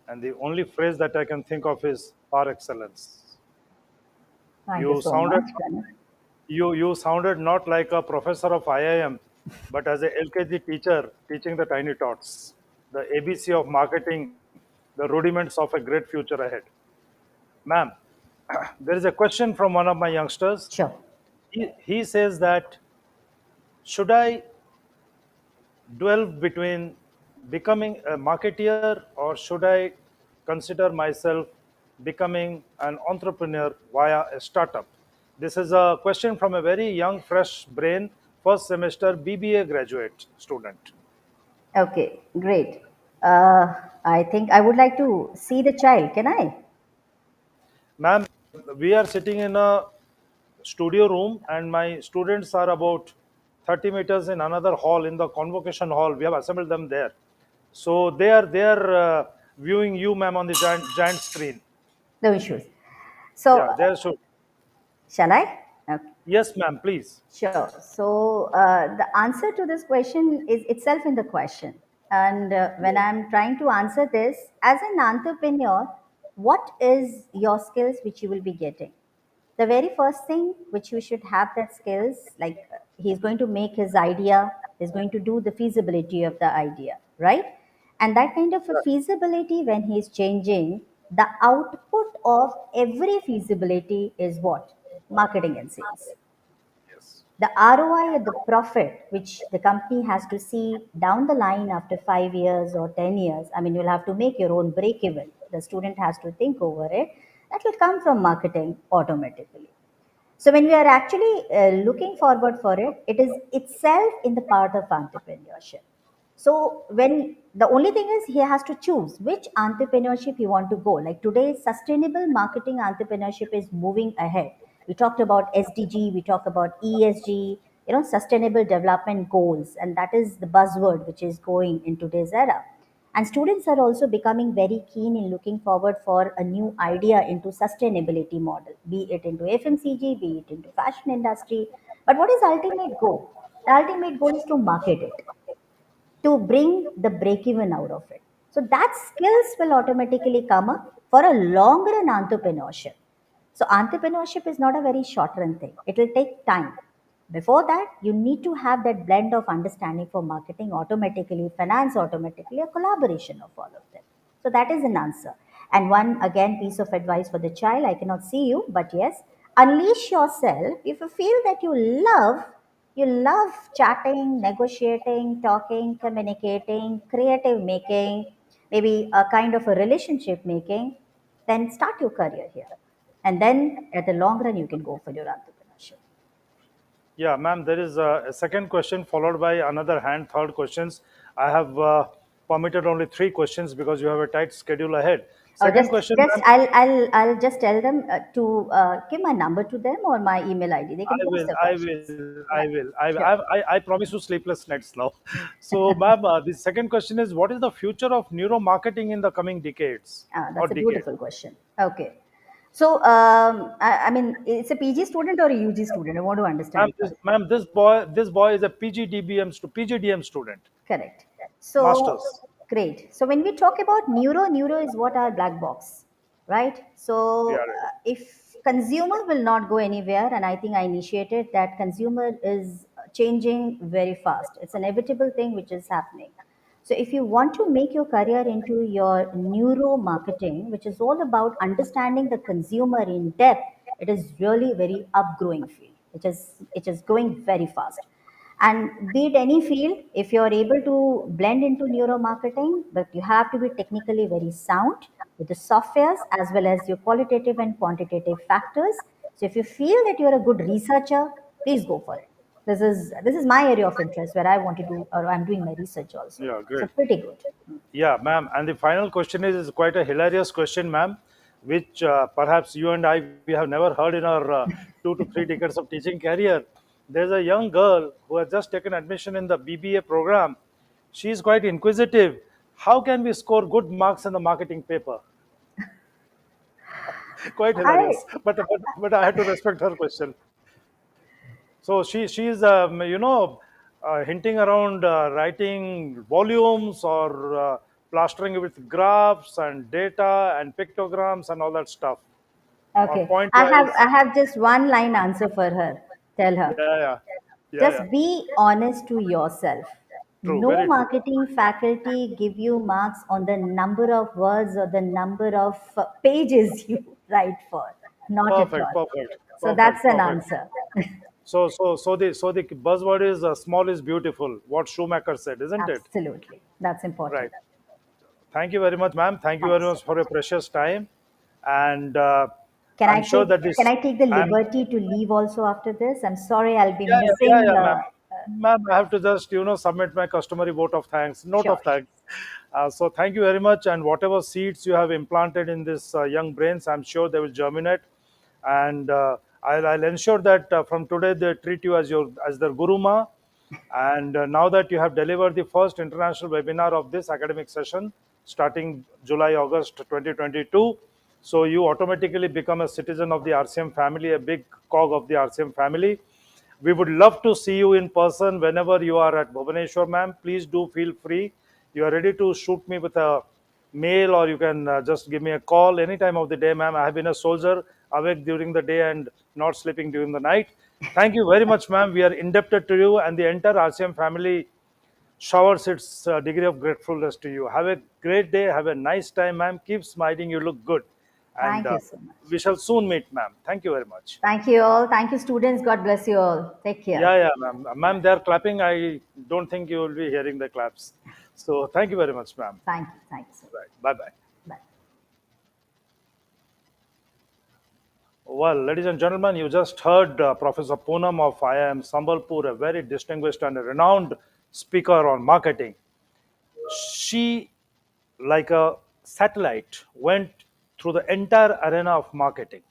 and the only phrase that I can think of is par excellence. Thank you You so sounded much, Ganesh. you sounded not like a professor of IIM, but as a LKG teacher teaching the tiny tots, the ABC of marketing, the rudiments of a great future ahead. Ma'am, there is a question from one of my youngsters. Sure. He says that should I dwell between becoming a marketeer or should I consider myself becoming an entrepreneur via a startup? This is a question from a very young, fresh brain, first semester BBA graduate student. Okay, great. Uh, I think I would like to see the child. Can I? Ma'am, we are sitting in a studio room and my students are about 30 meters in another hall, in the convocation hall. We have assembled them there. So they are viewing you, ma'am, on the giant screen. No issues. So, Yeah, there should. shall I? Okay. Yes, ma'am, please. Sure. So the answer to this question is itself in the question. And when I'm trying to answer this, as an entrepreneur, what is your skills which you will be getting? The very first thing which you should have that skills, like he's going to make his idea, he's going to do the feasibility of the idea, right? And that kind of a feasibility, when he's changing, the output of every feasibility is what? Marketing and sales. Yes. The ROI or the profit which the company has to see down the line after 5 years or 10 years, I mean, you'll have to make your own break even. The student has to think over it. That will come from marketing automatically. So when we are actually looking forward for it, it is itself in the part of entrepreneurship. So when the only thing is he has to choose which entrepreneurship he want to go. Like today, sustainable marketing entrepreneurship is moving ahead. We talked about SDG, we talked about ESG, sustainable development goals, and that is the buzzword which is going in today's era. And students are also becoming very keen in looking forward for a new idea into sustainability model, be it into FMCG, be it into fashion industry. But what is ultimate goal? The ultimate goal is to market it, to bring the break even out of it. So that skills will automatically come up for a long run entrepreneurship. So entrepreneurship is not a very short run thing. It will take time. Before that, you need to have that blend of understanding for marketing automatically, finance automatically, a collaboration of all of them. So that is an answer. And one again piece of advice for the child. I cannot see you, but yes, unleash yourself. If you feel that you love chatting, negotiating, talking, communicating, creative making, maybe a kind of a relationship making, then start your career here. And then at the long run, you can go for your entrepreneurship. Yeah, ma'am, there is a second question followed by another hand, third questions. I have permitted only three questions because you have a tight schedule ahead. Or Second question, just ma'am, I'll just tell them to give my number to them or my email ID. They can I post will, their I questions. will, I Yeah, will. sure. I promise you sleepless nights now. So, ma'am, the second question is, what is the future of neuromarketing in the coming decades or That's a decade? beautiful question. Okay. So, I mean, it's a PG student or a UG student? I want to Ma'am, understand first. this boy is a PGDM student, Correct. So masters. great. So when we talk about neuro is what our black box, right? Yeah, So right. if consumer will not go anywhere, and I think I initiated that consumer is changing very fast. It's an inevitable thing which is happening. So if you want to make your career into your neuro marketing, which is all about understanding the consumer in depth, it is really very upgrowing field. It is growing very fast. And be it any field, if you're able to blend into neuromarketing, but you have to be technically very sound with the softwares as well as your qualitative and quantitative factors. So if you feel that you're a good researcher, please go for it. This is my area of interest where I want to do, or I'm doing my research also. Yeah, So great. pretty good. Yeah, ma'am. And the final question is quite a hilarious question, ma'am, which perhaps you and I we have never heard in our 2 to 3 decades of teaching career. There's a young girl who has just taken admission in the BBA program. She is quite inquisitive. How can we score good marks in the marketing paper? Quite I hilarious. But I had to respect her question. So she's hinting around writing volumes or plastering it with graphs and data and pictograms and all that stuff on okay. point I have wise. I have just one line answer for her. Tell her. Yeah, yeah, yeah, Just yeah. be honest to yourself. True, No very true. marketing faculty give you marks on the number of words or the number of pages you write for. Not at Perfect, all. perfect, So that's perfect, an perfect. answer. So the buzzword is small is beautiful. What Schumacher said, isn't it? Absolutely. That's Right. important. Thank you very much, ma'am. Thank you very Thanks so much for much. your precious time. And Can I I'm sure take that can this, I take the I'm liberty to leave also after this? I'm sorry I'll be yeah, missing ma'am. Ma'am, I have to just, submit my customary note sure. of thanks. So thank you very much. And whatever seeds you have implanted in this young brains, I'm sure they will germinate. And I'll ensure that from today they treat you as their guruma. And now that you have delivered the first international webinar of this academic session, starting July, August 2022, so you automatically become a citizen of the RCM family, a big cog of the RCM family. We would love to see you in person whenever you are at Bhubaneswar, ma'am. Please do feel free. You are ready to shoot me with a mail, or you can just give me a call any time of the day, ma'am. I have been a soldier, awake during the day and not sleeping during the night. Thank you very much, ma'am. We are indebted to you, and the entire RCM family showers its degree of gratefulness to you. Have a great day. Have a nice time, ma'am. Keep smiling. You look good. And Thank you so much. we shall soon meet, ma'am. Thank you very much. Thank you all. Thank you, students. God bless you all. Take care. Yeah, yeah, ma'am. Ma'am, they're clapping. I don't think you will be hearing the claps. So thank you very much, ma'am. Thank you. Thank you so much. Right. Bye bye. Bye. Well, ladies and gentlemen, you just heard Professor Poonam of IIM Sambalpur, a very distinguished and a renowned speaker on marketing. She, like a satellite, went through the entire arena of marketing.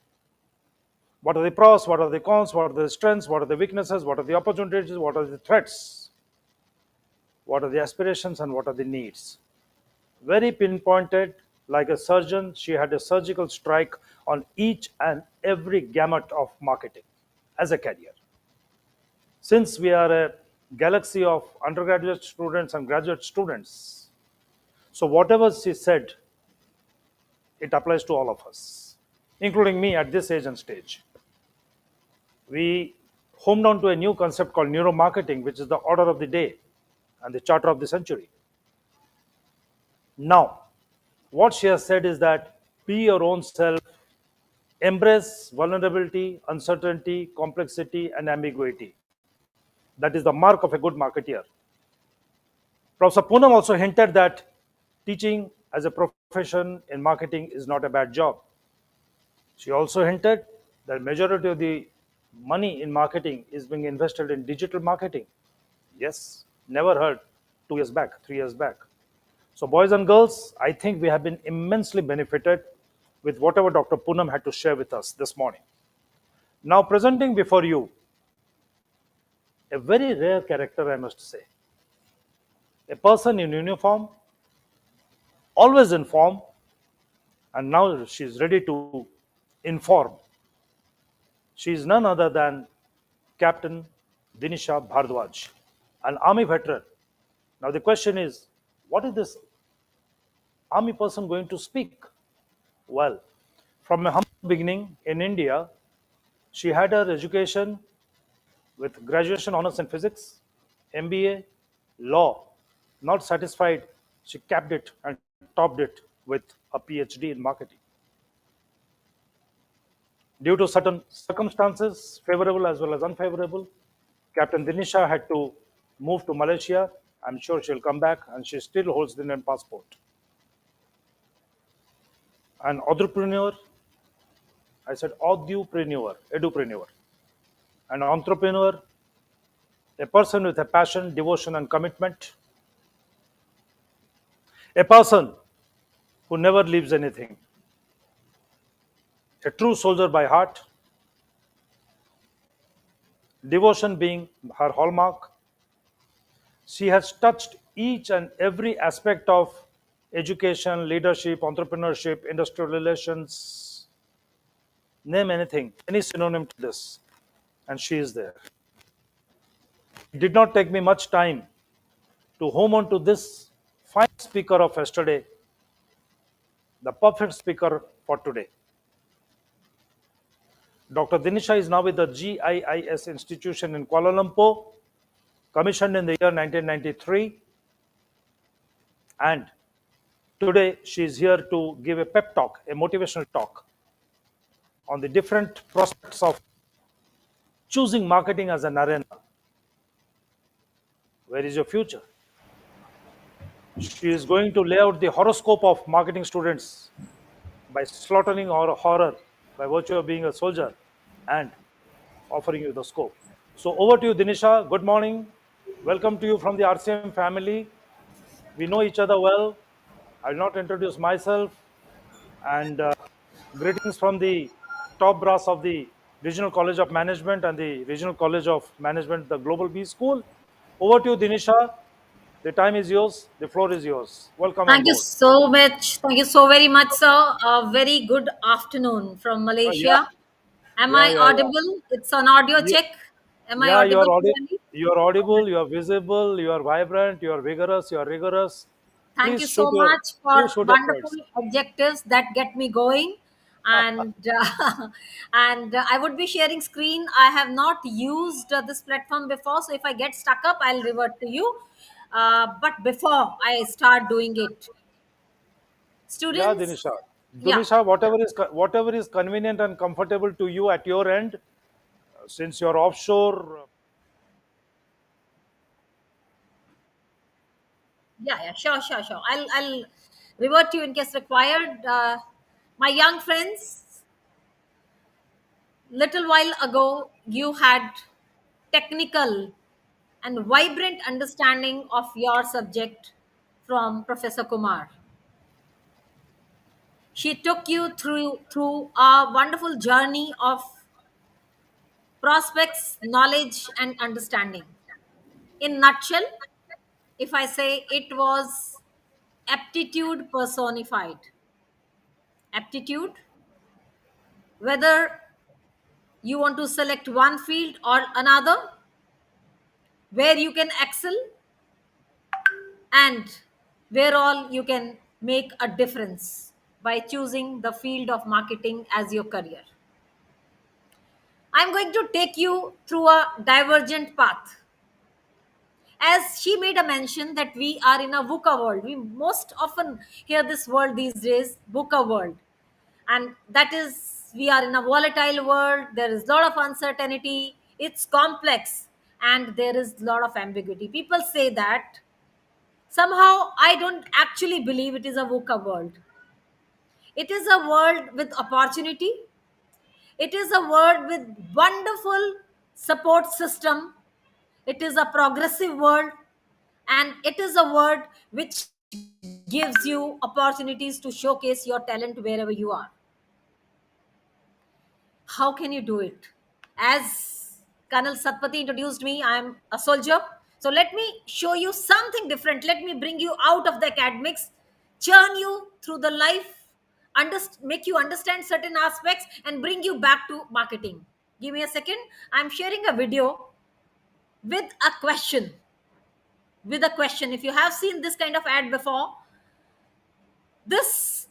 What are the pros? What are the cons? What are the strengths? What are the weaknesses? What are the opportunities? What are the threats? What are the aspirations and what are the needs? Very pinpointed, like a surgeon, she had a surgical strike on each and every gamut of marketing as a career. Since we are a galaxy of undergraduate students and graduate students, so whatever she said, it applies to all of us, including me at this age and stage. We homed on to a new concept called neuromarketing, which is the order of the day and the charter of the century. Now, what she has said is that be your own self, embrace vulnerability, uncertainty, complexity, and ambiguity. That is the mark of a good marketeer. Professor Poonam also hinted that teaching as a profession in marketing is not a bad job. She also hinted that majority of the money in marketing is being invested in digital marketing. Yes, never heard 2 years back, 3 years back. So, boys and girls, I think we have been immensely benefited with whatever Dr. Poonam had to share with us this morning. Now, presenting before you a very rare character, I must say. A person in uniform, always in form, and now she is ready to inform. She is none other than Captain Dinesha Bhardwaj, an army veteran. Now, the question is, what is this army person going to speak? Well, from a humble beginning in India, she had her education with graduation honors in physics, MBA, law. Not satisfied, she capped it and topped it with a PhD in marketing. Due to certain circumstances, favorable as well as unfavorable, Captain Dinesha had to move to Malaysia. I'm sure she'll come back and she still holds the Indian passport. An entrepreneur, I said edupreneur, an entrepreneur, a person with a passion, devotion, and commitment, a person who never leaves anything, a true soldier by heart, devotion being her hallmark. She has touched each and every aspect of education, leadership, entrepreneurship, industrial relations, name anything, any synonym to this, and she is there. It did not take me much time to home on to this fine speaker of yesterday, the perfect speaker for today. Dr. Dinesha is now with the GIIS institution in Kuala Lumpur, commissioned in the year 1993. And today she is here to give a pep talk, a motivational talk on the different prospects of choosing marketing as an arena. Where is your future? She is going to lay out the horoscope of marketing students by slaughtering our horror by virtue of being a soldier and offering you the scope. So over to you, Dinesha. Good morning. Welcome to you from the RCM family. We know each other well. I'll not introduce myself. And greetings from the top brass of the Regional College of Management and the Regional College of Management, the Global B School. Over to you, Dinesha. The time is yours. The floor is yours. Welcome on Thank you board. so much. Thank you so very much, sir. A very good afternoon from Yeah, Malaysia. Am yeah, I yeah, yeah. audible? It's an audio You, check. Am I yeah, audible clearly? you are audible, you are visible, you are vibrant, you are vigorous, you are rigorous. Thank Please you shoot so your much please for shoot your wonderful points. adjectives that get me going. And and I would be sharing screen. I have not used this platform before, so if I get stuck up, I'll revert to you. But before I start doing it, Yeah, students, Dinisha. Yeah, Dumisha, whatever is convenient and comfortable to you at your end, since you're offshore. yeah, sure, sure, sure. I'll revert you in case required. My young friends, little while ago, you had technical and vibrant understanding of your subject from Professor Kumar. She took you through a wonderful journey of prospects, knowledge, and understanding. In nutshell, if I say it was aptitude personified. Aptitude, whether you want to select one field or another, where you can excel and where all you can make a difference by choosing the field of marketing as your career. I'm going to take you through a divergent path. As she made a mention that we are in a VUCA world. We most often hear this word these days, VUCA world. And that is, we are in a volatile world. There is a lot of uncertainty. It's complex and there is a lot of ambiguity. People say that. Somehow, I don't actually believe it is a VUCA world. It is a world with opportunity. It is a world with wonderful support system. It is a progressive world, and it is a world which gives you opportunities to showcase your talent wherever you are. How can you do it? As Colonel Satpathy introduced me, I am a soldier. So let me show you something different. Let me bring you out of the academics, churn you through the life, make you understand certain aspects, and bring you back to marketing. Give me a second. I'm sharing a video with a question. With a question. If you have seen this kind of ad before, this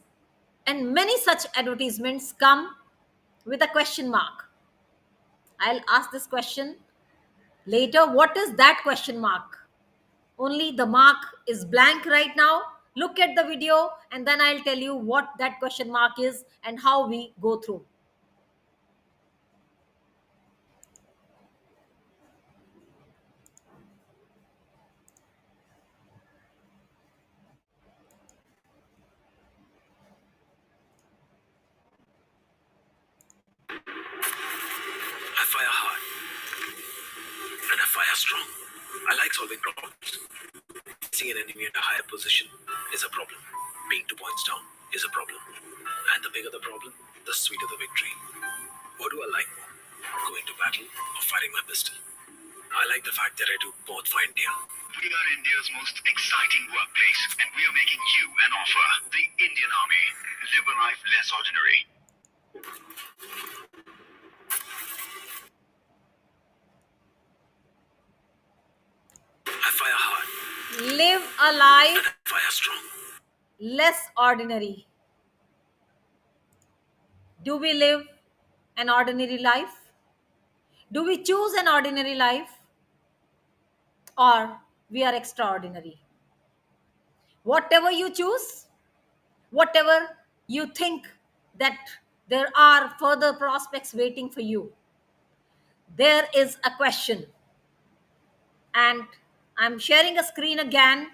and many such advertisements come with a question mark. I'll ask this question later. What is that question mark? Only the mark is blank right now. Look at the video and then I'll tell you what that question mark is and how we go through. I fire hard and I fire strong. I like solving problems. Seeing an enemy at a higher position is a problem. Being 2 points down is a problem. And the bigger the problem, the sweeter the victory. What do I like more? Going to battle or firing my pistol? I like the fact that I do both for India. We are India's most exciting workplace, and we are making you an offer. The Indian Army. Live a life less ordinary. I fire hard. Live a life. And I fire strong. Less ordinary. Do we live an ordinary life? Do we choose an ordinary life? Or we are extraordinary? Whatever you choose, whatever you think that there are further prospects waiting for you, there is a question. And I'm sharing a screen again,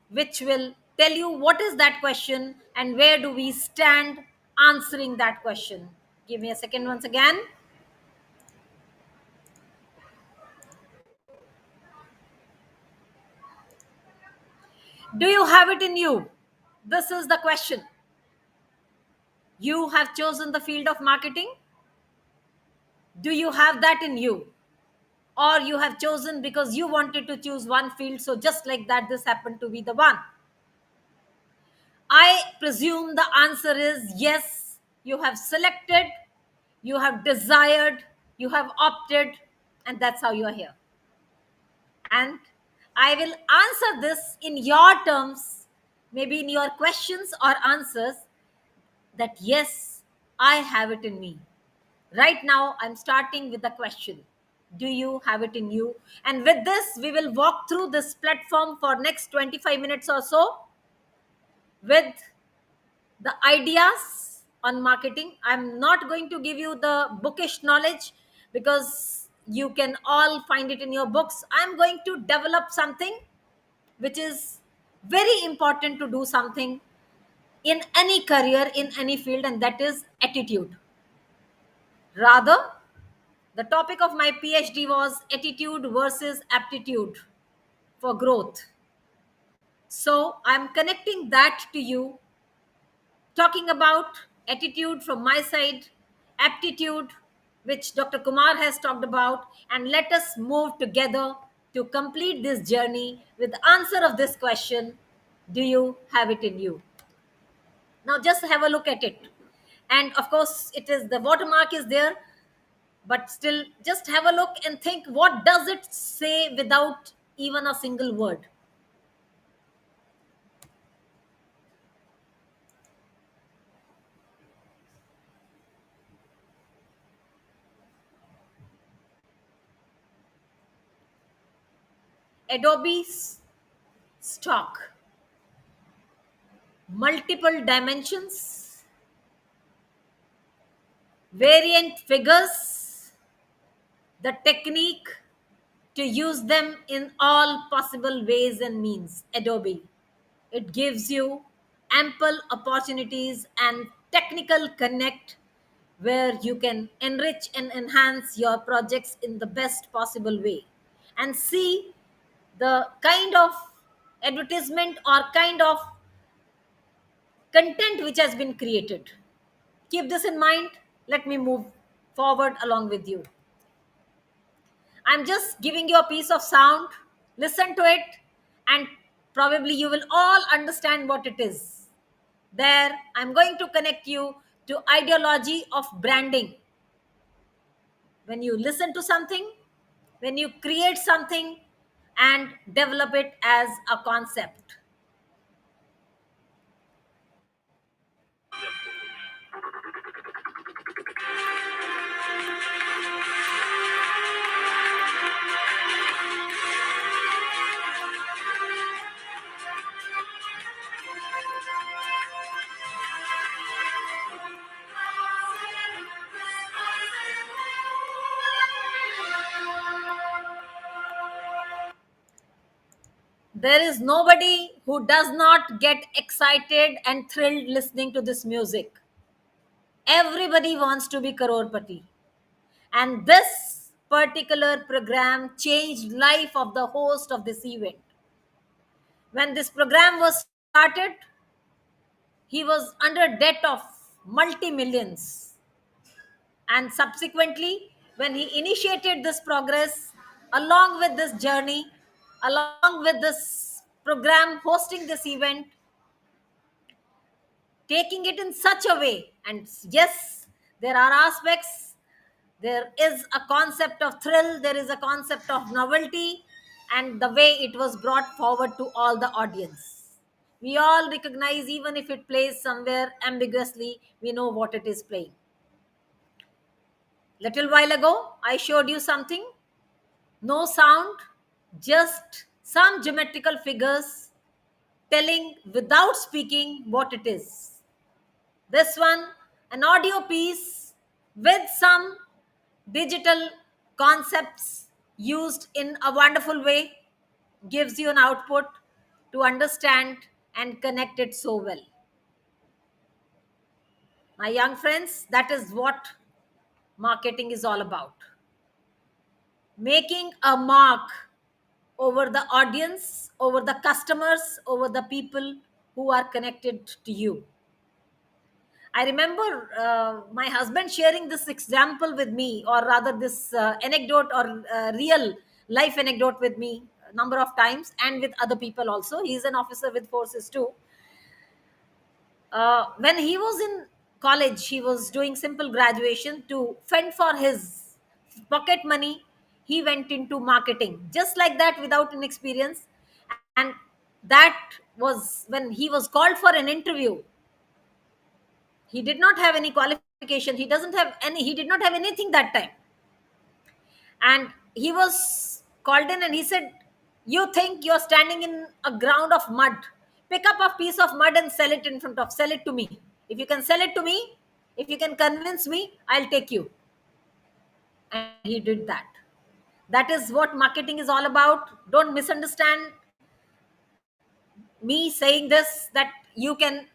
which will tell you what is that question and where do we stand answering that question. Give me a second once again. Do you have it in you? This is the question. You have chosen the field of marketing. Do you have that in you? Or you have chosen because you wanted to choose one field, so just like that, this happened to be the one? I presume the answer is yes. You have selected, you have desired, you have opted, and that's how you are here. And I will answer this in your terms, maybe in your questions or answers, that yes, I have it in me. Right now, I'm starting with the question. Do you have it in you? And with this, we will walk through this platform for next 25 minutes or so with the ideas, on marketing. I'm not going to give you the bookish knowledge because you can all find it in your books. I'm going to develop something which is very important to do something in any career, in any field, and that is attitude. Rather, the topic of my PhD was attitude versus aptitude for growth. So I'm connecting that to you, talking about attitude from my side, aptitude, which Dr. Kumar has talked about, and let us move together to complete this journey with the answer of this question: do you have it in you? Now, just have a look at it. And of course, it is the watermark is there, but still, just have a look and think, what does it say without even a single word? Adobe's stock, multiple dimensions, variant figures, the technique to use them in all possible ways and means. Adobe. It gives you ample opportunities and technical connect where you can enrich and enhance your projects in the best possible way, and see the kind of advertisement or kind of content which has been created. Keep this in mind. Let me move forward along with you. I'm just giving you a piece of sound. Listen to it, and probably you will all understand what it is. There, I'm going to connect you to ideology of branding. When you listen to something, when you create something and develop it as a concept. There is nobody who does not get excited and thrilled listening to this music. Everybody wants to be crorepati. And this particular program changed life of the host of this event. When this program was started, he was under debt of multi-millions. And subsequently, when he initiated this progress, along with this journey, along with this program hosting this event, taking it in such a way, and yes, there are aspects, there is a concept of thrill, there is a concept of novelty, and the way it was brought forward to all the audience, we all recognize, even if it plays somewhere ambiguously, we know what it is playing. Little while ago I showed you something, no sound, just some geometrical figures telling without speaking what it is. This one, an audio piece with some digital concepts used in a wonderful way, gives you an output to understand and connect it so well. My young friends, that is what marketing is all about. Making a mark over the audience, over the customers, over the people who are connected to you. I remember my husband sharing this example with me, or rather, this anecdote or real life anecdote with me a number of times, and with other people also. He's an officer with forces too. When he was in college, he was doing simple graduation to fend for his pocket money. He went into marketing just like that without an experience, and that was when he was called for an interview. He did not have any qualification. He did not have anything that time, and he was called in, and he said, "You think you're standing in a ground of mud? Pick up a piece of mud and sell it to me. If you can sell it to me, If you can convince me, I'll take you. And he did that. That is what marketing is all about. Don't misunderstand me saying this, that you can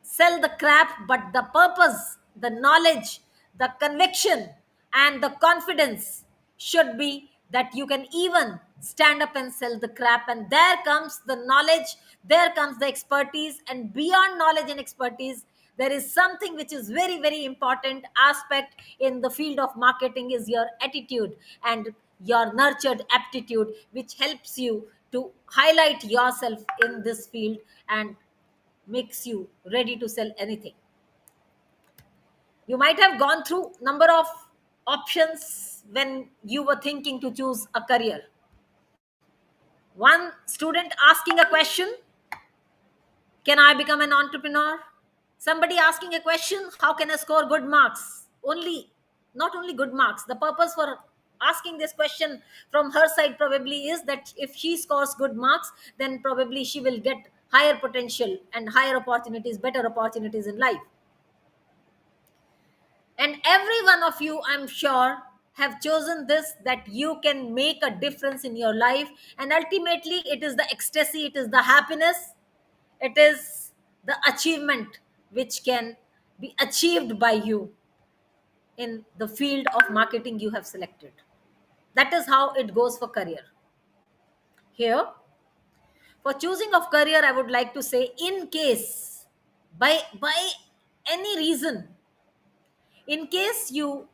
sell the crap, but the purpose, the knowledge, the conviction, and the confidence should be that you can even stand up and sell the crap. And there comes the knowledge, there comes the expertise, and beyond knowledge and expertise, there is something which is very, very important aspect in the field of marketing is your attitude and your nurtured aptitude, which helps you to highlight yourself in this field and makes you ready to sell anything. You might have gone through number of options when you were thinking to choose a career. One student asking a question, can I become an entrepreneur? Somebody asking a question, how can I score good marks? Only, not only good marks. The purpose for asking this question from her side probably is that if she scores good marks, then probably she will get higher potential and higher opportunities, better opportunities in life. And every one of you, I'm sure, have chosen this, that you can make a difference in your life. And ultimately, it is the ecstasy, it is the happiness, it is the achievement which can be achieved by you in the field of marketing you have selected. That is how it goes for career. Here, for choosing of career, I would like to say, in case by any reason, in case you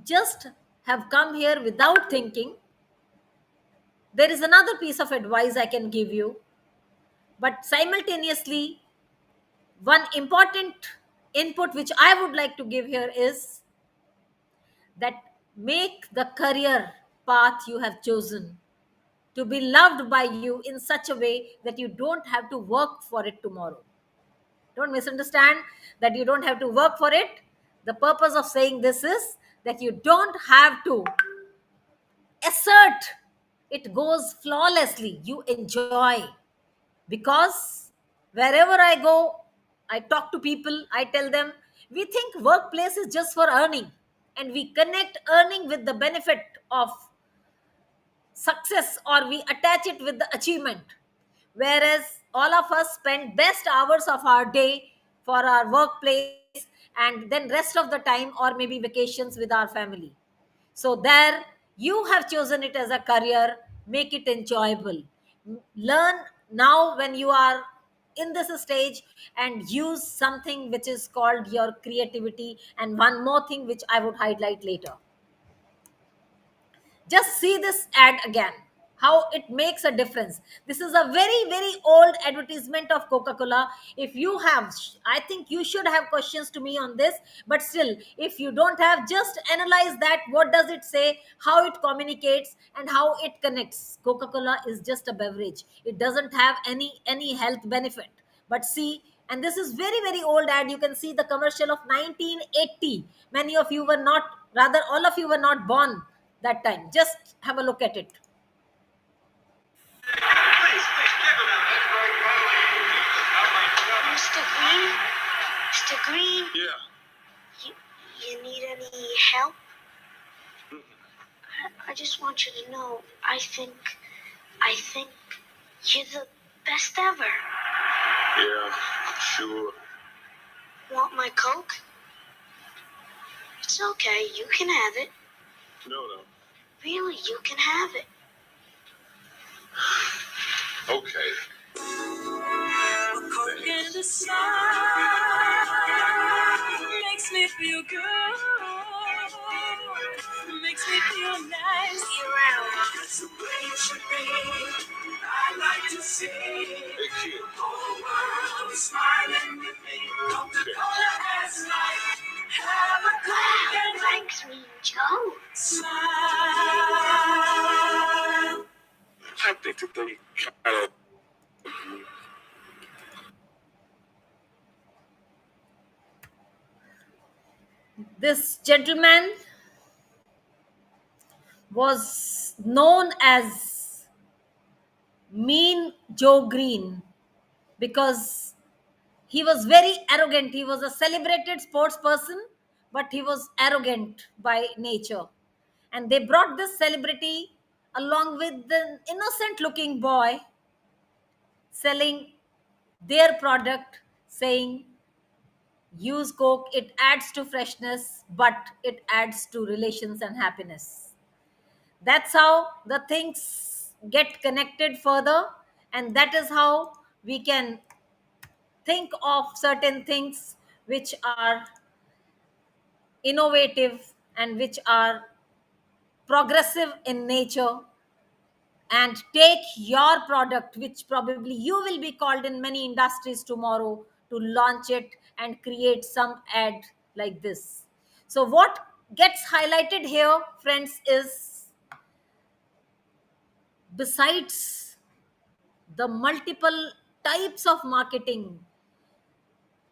just have come here without thinking, there is another piece of advice I can give you. But simultaneously, one important input which I would like to give here is that make the career path you have chosen to be loved by you in such a way that you don't have to work for it tomorrow. Don't misunderstand that you don't have to work for it. The purpose of saying this is that you don't have to assert it goes flawlessly. You enjoy, because wherever I go, I talk to people, I tell them, we think workplace is just for earning, and we connect earning with the benefit of success, or we attach it with the achievement, whereas all of us spend best hours of our day for our workplace, and then rest of the time or maybe vacations with our family. So there you have chosen it as a career, make it enjoyable. Learn now when you are in this stage, and use something which is called your creativity. And one more thing which I would highlight later, just see this ad again, how it makes a difference. This is a very, very old advertisement of Coca-Cola. If you have, I think you should have questions to me on this, but still, if you don't have, just analyze that. What does it say, how it communicates, and how it connects? Coca-Cola is just a beverage, it doesn't have any health benefit. But see, and this is very, very old ad. You can see the commercial of 1980. Many of you were not, rather all of you were not born that time. Just have a look at it. Mr. Green? Mr. Green? Yeah. You need any help? I just want you to know, I think you're the best ever. Yeah, sure. Want my Coke? It's okay, you can have it. No. Really, you can have it. Okay. A Coke in the sun makes me feel good. Makes me feel nice. See you around. That's the way it should be. I like to see Hey, kid. the whole world smiling with me. Coca-Cola has life. Have a Coke and Thanks, me, Joe. smile. I think that they kind of. This gentleman was known as Mean Joe Green because He was very arrogant. He was a celebrated sports person, but he was arrogant by nature. And they brought this celebrity along with the innocent looking boy selling their product, saying, use Coke, it adds to freshness, but it adds to relations and happiness. That's how the things get connected further, and that is how we can think of certain things which are innovative and which are progressive in nature, and take your product, which probably you will be called in many industries tomorrow, to launch it and create some ad like this. So what gets highlighted here, friends, is besides the multiple types of marketing,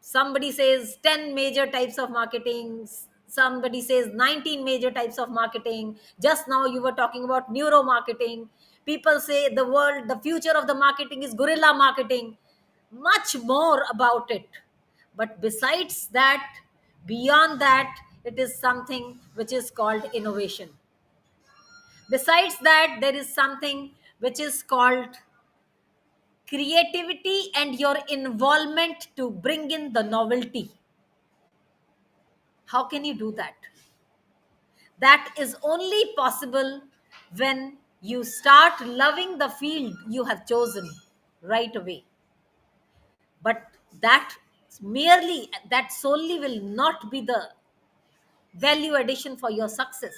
somebody says 10 major types of marketing, somebody says 19 major types of marketing. Just now you were talking about neuro marketing. People say the future of the marketing is guerrilla marketing. Much more about it. But besides that, beyond that, it is something which is called innovation. Besides that, there is something which is called creativity and your involvement to bring in the novelty. How can you do that? That is only possible when you start loving the field you have chosen right away. But that solely will not be the value addition for your success.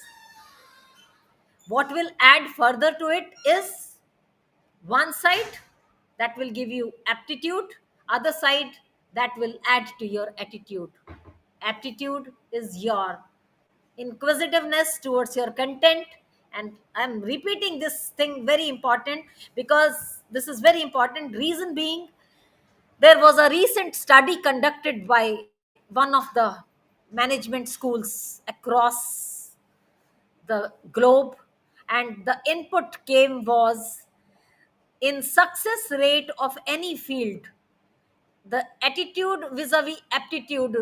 What will add further to it is one side that will give you aptitude, other side that will add to your attitude. Aptitude is your inquisitiveness towards your content. And I'm repeating this thing, very important, because this is very important. Reason being, there was a recent study conducted by one of the management schools across the globe, and the input came was, in success rate of any field, the attitude vis-a-vis aptitude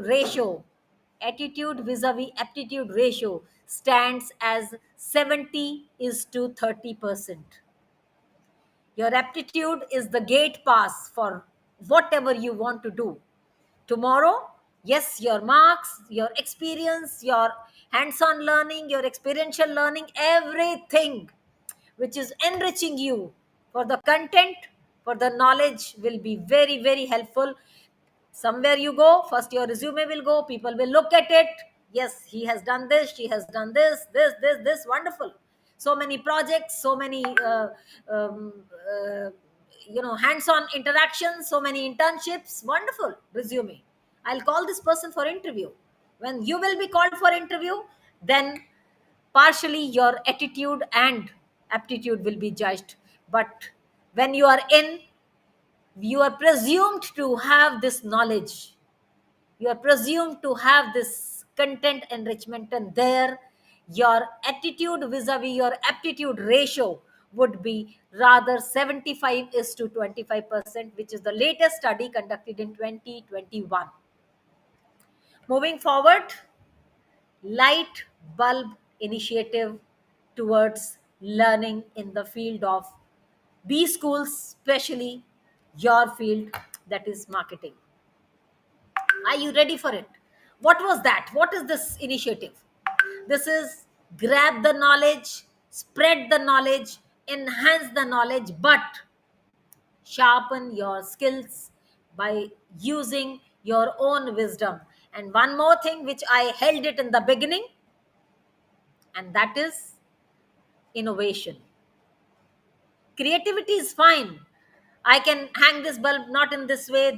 ratio stands as 70 is to 30%. Your aptitude is the gate pass for whatever you want to do tomorrow. Yes, your marks, your experience, your hands-on learning, your experiential learning, everything which is enriching you for the content, for the knowledge, will be very, very helpful. Somewhere you go, first your resume will go, people will look at it. Yes, he has done this, she has done this, wonderful. So many projects, so many um, uh, hands-on interactions, so many internships, wonderful resume. I'll call this person for interview. When you will be called for interview, then partially your attitude and aptitude will be judged. But when you are in, you are presumed to have this knowledge, you are presumed to have this content enrichment, and there your attitude vis-a-vis your aptitude ratio would be rather 75 is to 25%, which is the latest study conducted in 2021. Moving forward, light bulb initiative towards learning in the field of B schools, especially your field, that is marketing. Are you ready for it? What was that? What is this initiative? This is grab the knowledge, spread the knowledge, enhance the knowledge, but sharpen your skills by using your own wisdom. And one more thing which I held it in the beginning, and that is innovation. Creativity is fine. I can hang this bulb not in this way,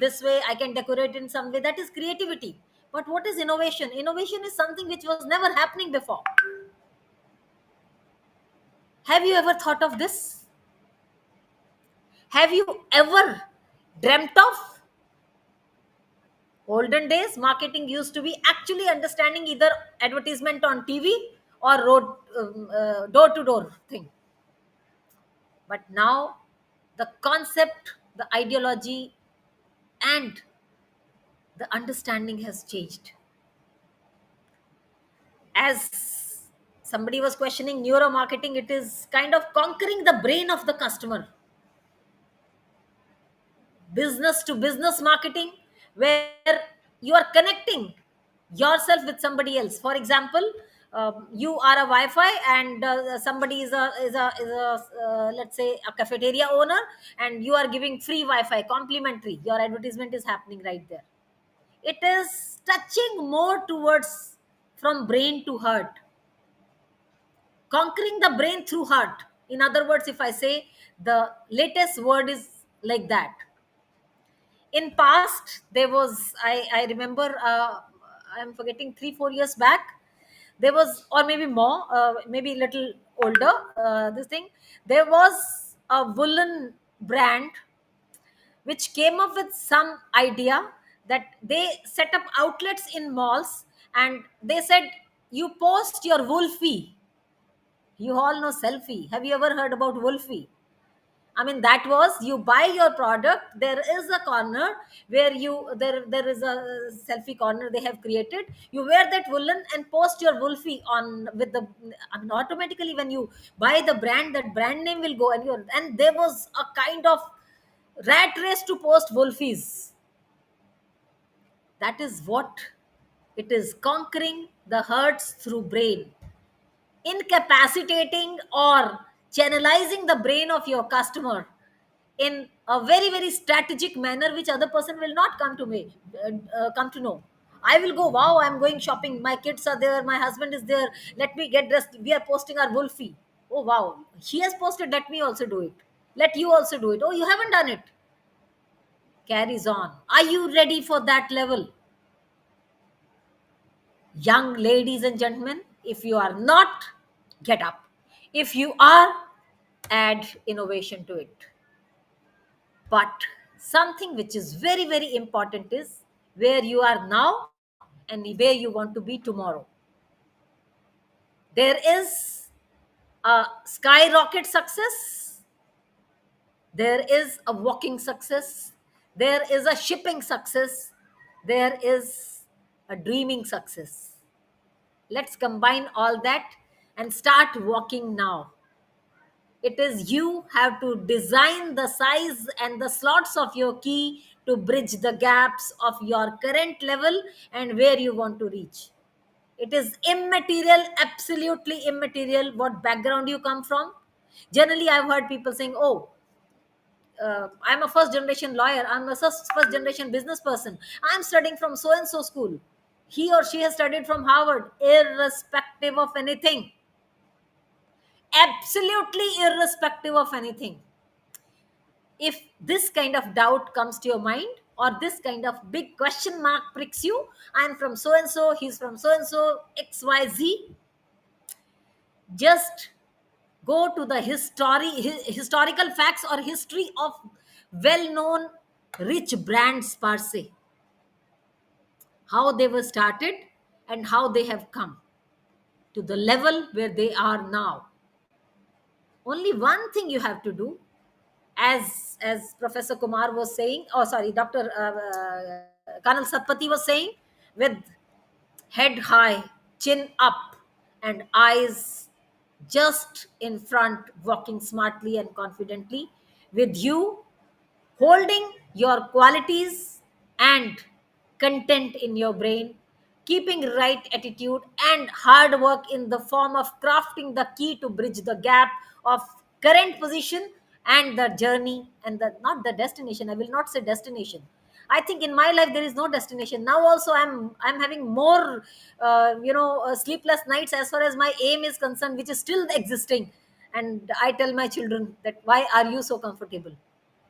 I can decorate in some way. That is creativity. But what is innovation? Innovation is something which was never happening before. Have you ever thought of this? Have you ever dreamt of? Olden days, marketing used to be actually understanding either advertisement on TV or road door to door thing. But now the concept, the ideology, and the understanding has changed. As somebody was questioning neuromarketing, it is kind of conquering the brain of the customer. Business to business marketing, where you are connecting yourself with somebody else. For example, you are a Wi-Fi, and somebody is a let's say a cafeteria owner, and you are giving free Wi-Fi, complimentary. Your advertisement is happening right there. It is touching more towards from brain to heart, conquering the brain through heart. In other words, if I say, the latest word is like that. In past, there was, I remember, I'm forgetting, 3 4 years back, there was, or maybe more, maybe a little older, this thing, there was a woolen brand which came up with some idea that they set up outlets in malls, and they said, you post your wolfie. You all know selfie. Have you ever heard about wolfie? I mean, that was, you buy your product. There is a corner where there is a selfie corner they have created. You wear that woolen and post your wolfie on with the. I mean, automatically when you buy the brand, that brand name will go, and there was a kind of rat race to post wolfies. That is what it is, conquering the hurts through brain, incapacitating or channelizing the brain of your customer in a very very strategic manner, which other person will not come to know. I will go, wow, I'm going shopping, my kids are there, my husband is there, let me get dressed, we are posting our wolfie. Oh wow, she has posted, let me also do it, let you also do it. Oh, you haven't done it. Carries on. Are you ready for that level? Young ladies and gentlemen, if you are not, get up. If you are, add innovation to it. But something which is very, very important is where you are now and where you want to be tomorrow. There is a skyrocket success, there is a walking success, there is a shipping success, there is a dreaming success. Let's combine all that and start walking now. It is, you have to design the size and the slots of your key to bridge the gaps of your current level and where you want to reach. It is immaterial, absolutely immaterial, what background you come from. Generally, I've heard people saying, oh, I'm a first generation lawyer, I'm a first generation business person, I'm studying from so and so school. He or she has studied from Harvard. Irrespective of anything, absolutely irrespective of anything, if this kind of doubt comes to your mind, or this kind of big question mark pricks you, I'm from so and so, he's from so and so, XYZ, just go to the historical facts or history of well known rich brands per se, how they were started and how they have come to the level where they are now. Only one thing you have to do, as Professor Kumar was saying, oh sorry, Dr. Colonel Satpathy was saying, with head high, chin up, and eyes just in front, walking smartly and confidently, with you holding your qualities and content in your brain, keeping right attitude and hard work in the form of crafting the key to bridge the gap of current position and the journey, and the not the destination. I will not say destination. I think in my life there is no destination. Now also I'm having more sleepless nights as far as my aim is concerned, which is still existing. And I tell my children that, why are you so comfortable?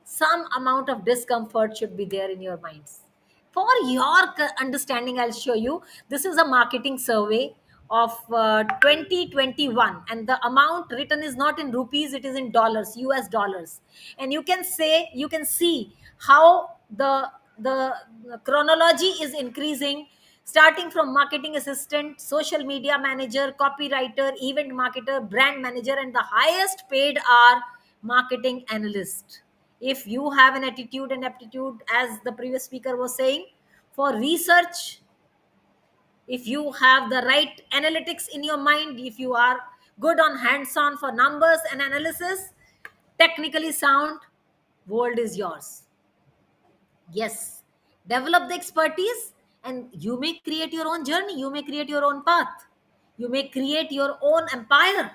Some amount of discomfort should be there in your minds. For your understanding, I'll show you. This is a marketing survey of 2021, and the amount written is not in rupees, it is in dollars, US dollars. And you can see how the chronology is increasing, starting from marketing assistant, social media manager, copywriter, event marketer, brand manager, and the highest paid are marketing analyst. If you have an attitude and aptitude, as the previous speaker was saying, for research, if you have the right analytics in your mind, if you are good on hands on for numbers and analysis, technically sound, world is yours. Yes, develop the expertise and you may create your own journey, you may create your own path, you may create your own empire.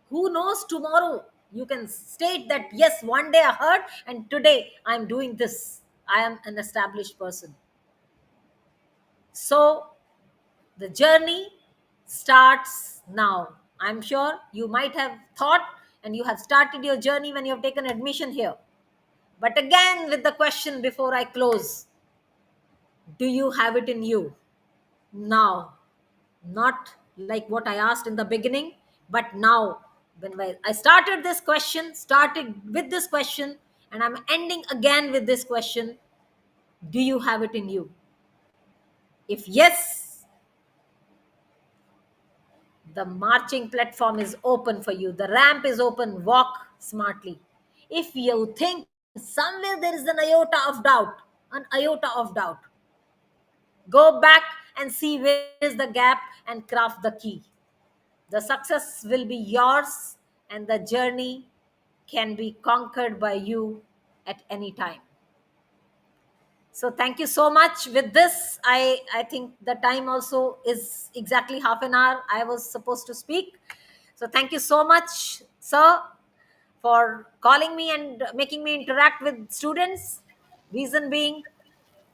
Who knows tomorrow? You can state that, yes, one day I heard and today I'm doing this. I am an established person. So the journey starts now. I'm sure you might have thought and you have started your journey when you have taken admission here. But again, with the question before I close, do you have it in you now? Not like what I asked in the beginning, but now, when I started this question, started with this question, and I'm ending again with this question, do you have it in you? If yes, the marching platform is open for you, the ramp is open, walk smartly. If you think somewhere there is an iota of doubt, go back and see where is the gap and craft the key. The success will be yours, and the journey can be conquered by you at any time. So, thank you so much. With this, I think the time also is exactly half an hour. I was supposed to speak. So, thank you so much, sir, for calling me and making me interact with students. Reason being,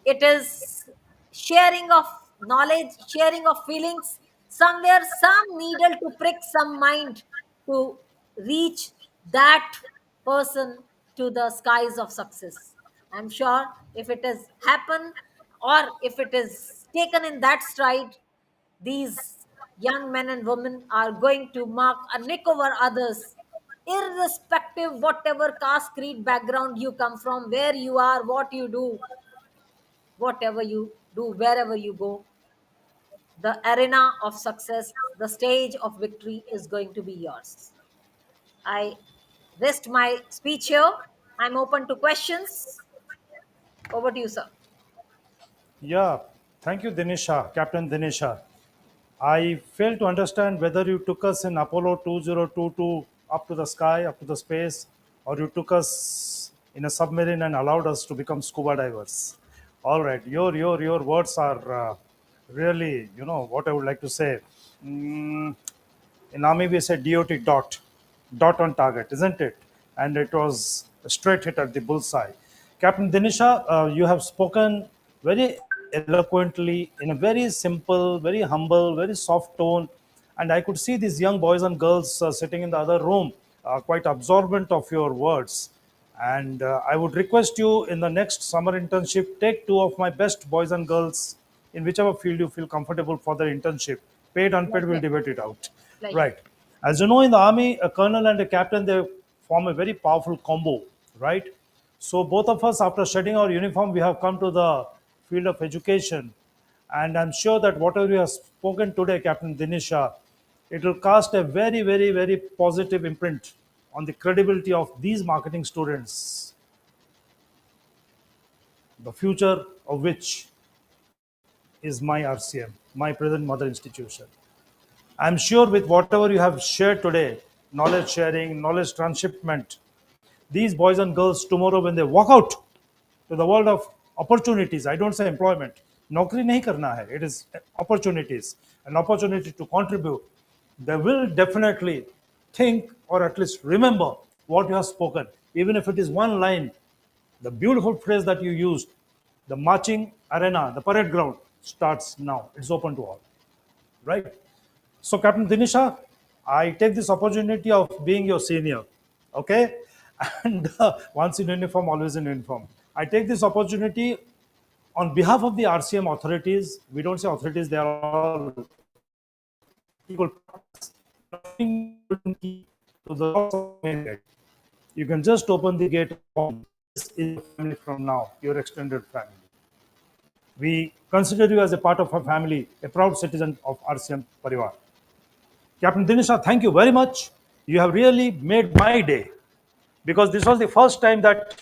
it is sharing of knowledge, sharing of feelings. Somewhere, some needle to prick some mind to reach that person to the skies of success. I'm sure if it has happened or if it is taken in that stride, these young men and women are going to mark a nick over others, irrespective whatever caste, creed, background you come from, where you are, what you do, whatever you do, wherever you go, the arena of success, the stage of victory is going to be yours. I rest my speech here. I'm open to questions. Over to you, sir. Yeah, thank you, Dinesha, Captain Dinesha. I fail to understand whether you took us in Apollo 2022 up to the sky, up to the space, or you took us in a submarine and allowed us to become scuba divers. All right, your words are really, what I would like to say. Mm, in army, we say DOT dot on target, isn't it? And it was a straight hit at the bullseye. Captain Dinisha, you have spoken very eloquently in a very simple, very humble, very soft tone. And I could see these young boys and girls sitting in the other room, quite absorbent of your words. And I would request you in the next summer internship, take two of my best boys and girls in whichever field you feel comfortable for the internship. Paid, unpaid, we'll Pleasure. debate it out. Pleasure. Right. As you know, in the army, a colonel and a captain, they form a very powerful combo, right? So both of us, after shedding our uniform, we have come to the field of education. And I'm sure that whatever you have spoken today, Captain Dinisha, it will cast a very, very, very positive imprint on the credibility of these marketing students, the future of which is my RCM, my present mother institution. I'm sure with whatever you have shared today, knowledge sharing, knowledge transshipment, these boys and girls tomorrow when they walk out to the world of opportunities, I don't say employment, नौकरी नहीं करना है, it is opportunities, an opportunity to contribute. They will definitely think or at least remember what you have spoken, even if it is one line. The beautiful phrase that you used, the marching arena, the parade ground starts now. It's open to all, right? So, Captain Dinisha, I take this opportunity of being your senior, okay? And once in uniform, always in uniform. I take this opportunity on behalf of the RCM authorities. We don't say authorities, they are all equal partners. To the main gate. You can just open the gate. This is your family from now, your extended family. We consider you as a part of our family, a proud citizen of RCM Parivar. Captain Dinisha, thank you very much. You have really made my day because this was the first time that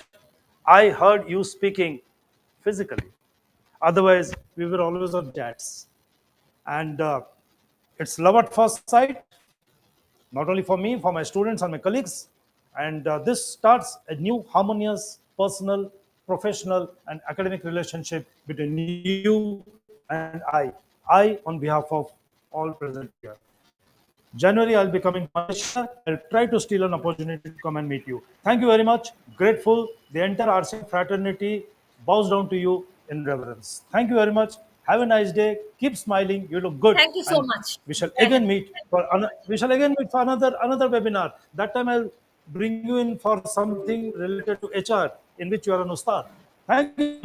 I heard you speaking physically. Otherwise, we were always on chats. And it's love at first sight, not only for me, for my students and my colleagues. And this starts a new harmonious personal, professional, and academic relationship between you and I on behalf of all present here. January, I'll be coming to Malaysia. I'll try to steal an opportunity to come and meet you. Thank you very much. Grateful. The entire RCM fraternity bows down to you in reverence. Thank you very much. Have a nice day. Keep smiling. You look good. Thank you so And much. we shall Thank again you. meet for another webinar. That time I'll bring you in for something related to HR, in which you are an ustad. Thank you.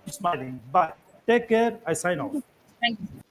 Keep smiling. Bye. Take care. I sign off. Thank you.